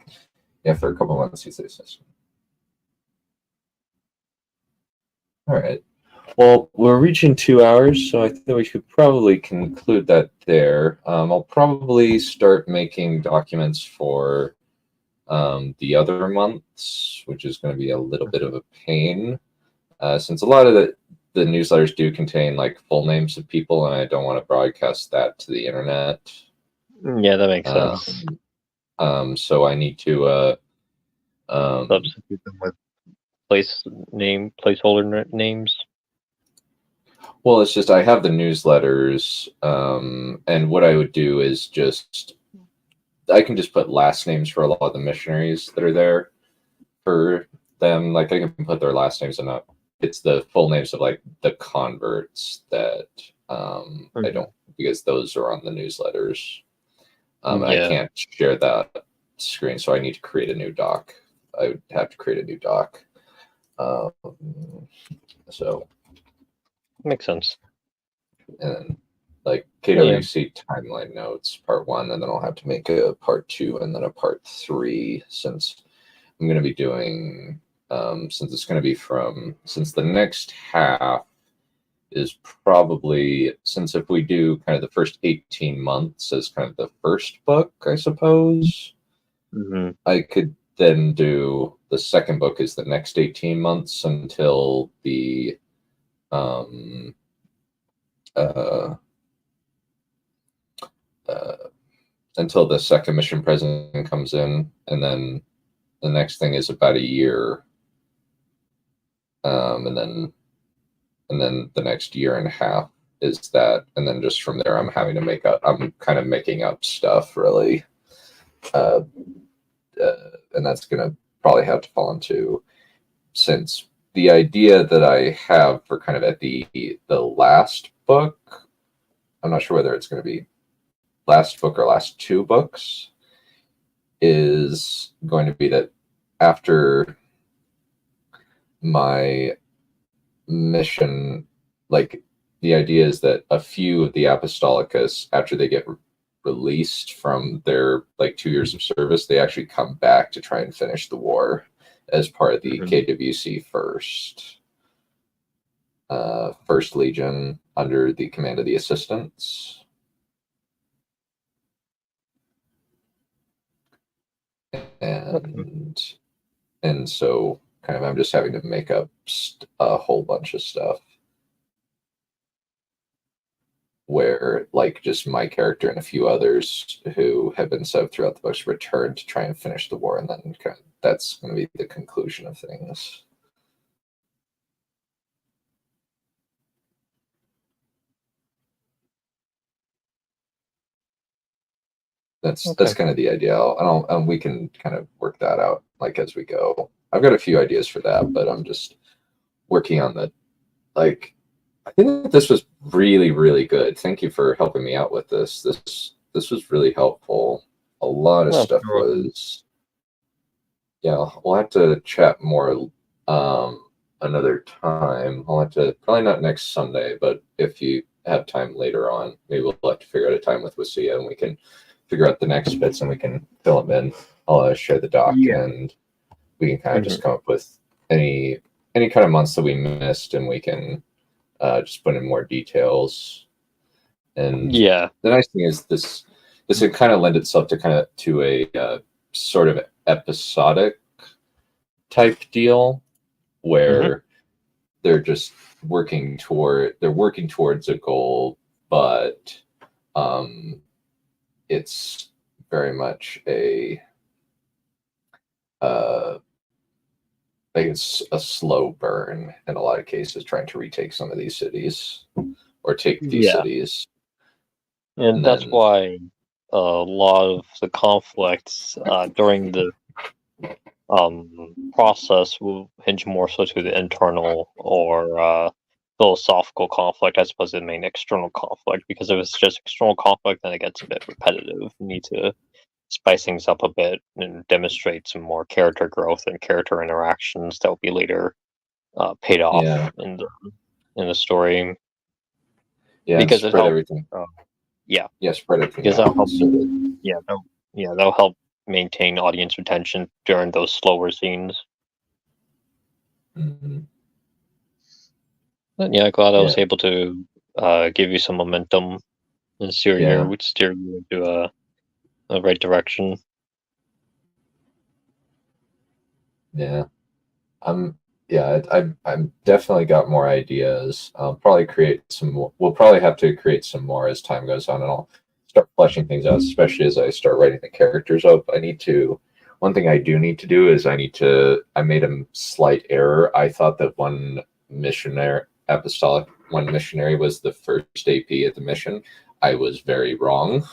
Yeah, for a couple months he's the assistant. All right. Well, we're reaching 2 hours, so I think we should probably conclude that there. I'll probably start making documents for the other months, which is going to be a little bit of a pain, since a lot of the newsletters do contain like full names of people, and I don't want to broadcast that to the internet. Yeah, that makes sense. So I need to Substitute them with placeholder names. well, it's just I have the newsletters, and what I would do is just I can just put last names for a lot of the missionaries that are there for them. Like I can put their last names and not it's the full names of like the converts that I don't, because those are on the newsletters. I can't share that screen, so I need to create a new doc. I would have to create a new doc. So makes sense. And like KWC timeline notes, part 1, and then I'll have to make a part 2 and then a part 3, since I'm going to be doing, since it's going to be since the next half is probably, since if we do kind of the first 18 months as kind of the first book, I suppose, I could then do the second book is the next 18 months until the until the second mission president comes in, and then the next thing is about a year, and then the next year and a half is that, and then just from there I'm kind of making up stuff really, and that's gonna probably have to fall into, since the idea that I have for kind of at the last book, I'm not sure whether it's going to be last book or last 2 books, is going to be that after my mission, like the idea is that a few of the Apostolicus, after they get released from their like 2 years of service, they actually come back to try and finish the war as part of the KWC First Legion under the command of the assistants. And so kind of I'm just having to make up a whole bunch of stuff where like just my character and a few others who have been sent throughout the books return to try and finish the war, and then kind of, that's going to be the conclusion of things. That's kind of the idea. We can kind of work that out like as we go. I've got a few ideas for that, but I'm just working on the, like, I think this was really, really good. Thank you for helping me out with this. This was really helpful. A lot of stuff was, yeah, we'll have to chat more another time. I'll have to, probably not next Sunday, but if you have time later on, maybe we'll have to figure out a time with Whissia and we can figure out the next bits and we can fill them in. I'll share the doc and we can kind of just come up with any kind of months that we missed, and we can just put in more details. And the nice thing is this would kind of lend itself to a sort of episodic type deal where they're just working towards a goal, but it's very much like it's a slow burn in a lot of cases, trying to retake some of these cities or take these cities. And that's why a lot of the conflicts during the process will hinge more so to the internal or philosophical conflict as opposed to the main external conflict. Because if it's just external conflict, then it gets a bit repetitive. You need to spice things up a bit and demonstrate some more character growth and character interactions that will be later paid off Yeah. in the story. Yeah, Because and it spread helps. everything. Yeah, spread everything because out. that'll help. That'll help maintain audience retention during those slower scenes. Mm-hmm. But yeah, glad I was able to give you some momentum and steer you into a right direction. Yeah, I'm definitely got more ideas. I'll probably create some more. We'll probably have to create some more as time goes on, and I'll start fleshing things out, especially as I start writing the characters up. One thing I do need to do is I made a slight error. I thought that one missionary was the first AP at the mission. I was very wrong.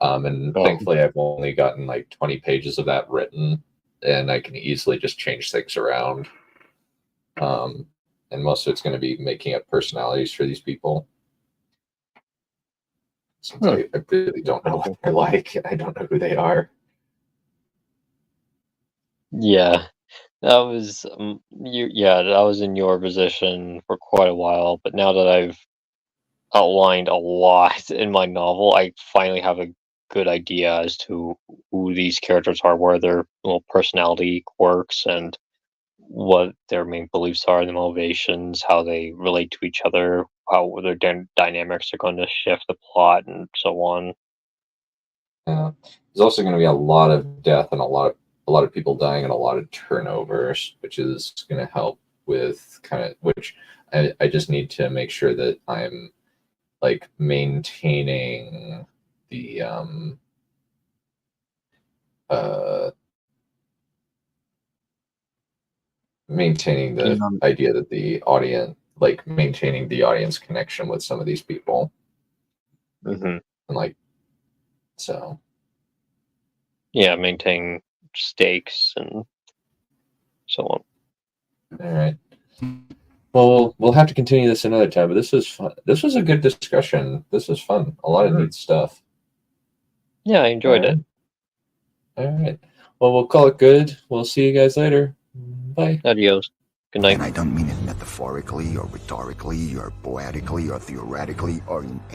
And thankfully I've only gotten like 20 pages of that written, and I can easily just change things around. And most of it's going to be making up personalities for these people. Since I really don't know what they're like. I don't know who they are. Yeah, that was that was in your position for quite a while, but now that I've outlined a lot in my novel, I finally have a good idea as to who these characters are, where their personality quirks, and what their main beliefs are, the motivations, how they relate to each other, how their dynamics are going to shift the plot, and so on. There's also going to be a lot of death and a lot of people dying and a lot of turnovers, which is going to help with which I just need to make sure that I'm like maintaining the idea that the audience, like maintaining the audience connection with some of these people. And maintain stakes and so on. All right. Well, we'll have to continue this another time, but this was fun. This was a good discussion. This was fun. A lot of neat stuff. Yeah, I enjoyed it. All right. Well, we'll call it good. We'll see you guys later. Bye. Adios. Good night. And I don't mean it metaphorically or rhetorically or poetically or theoretically or in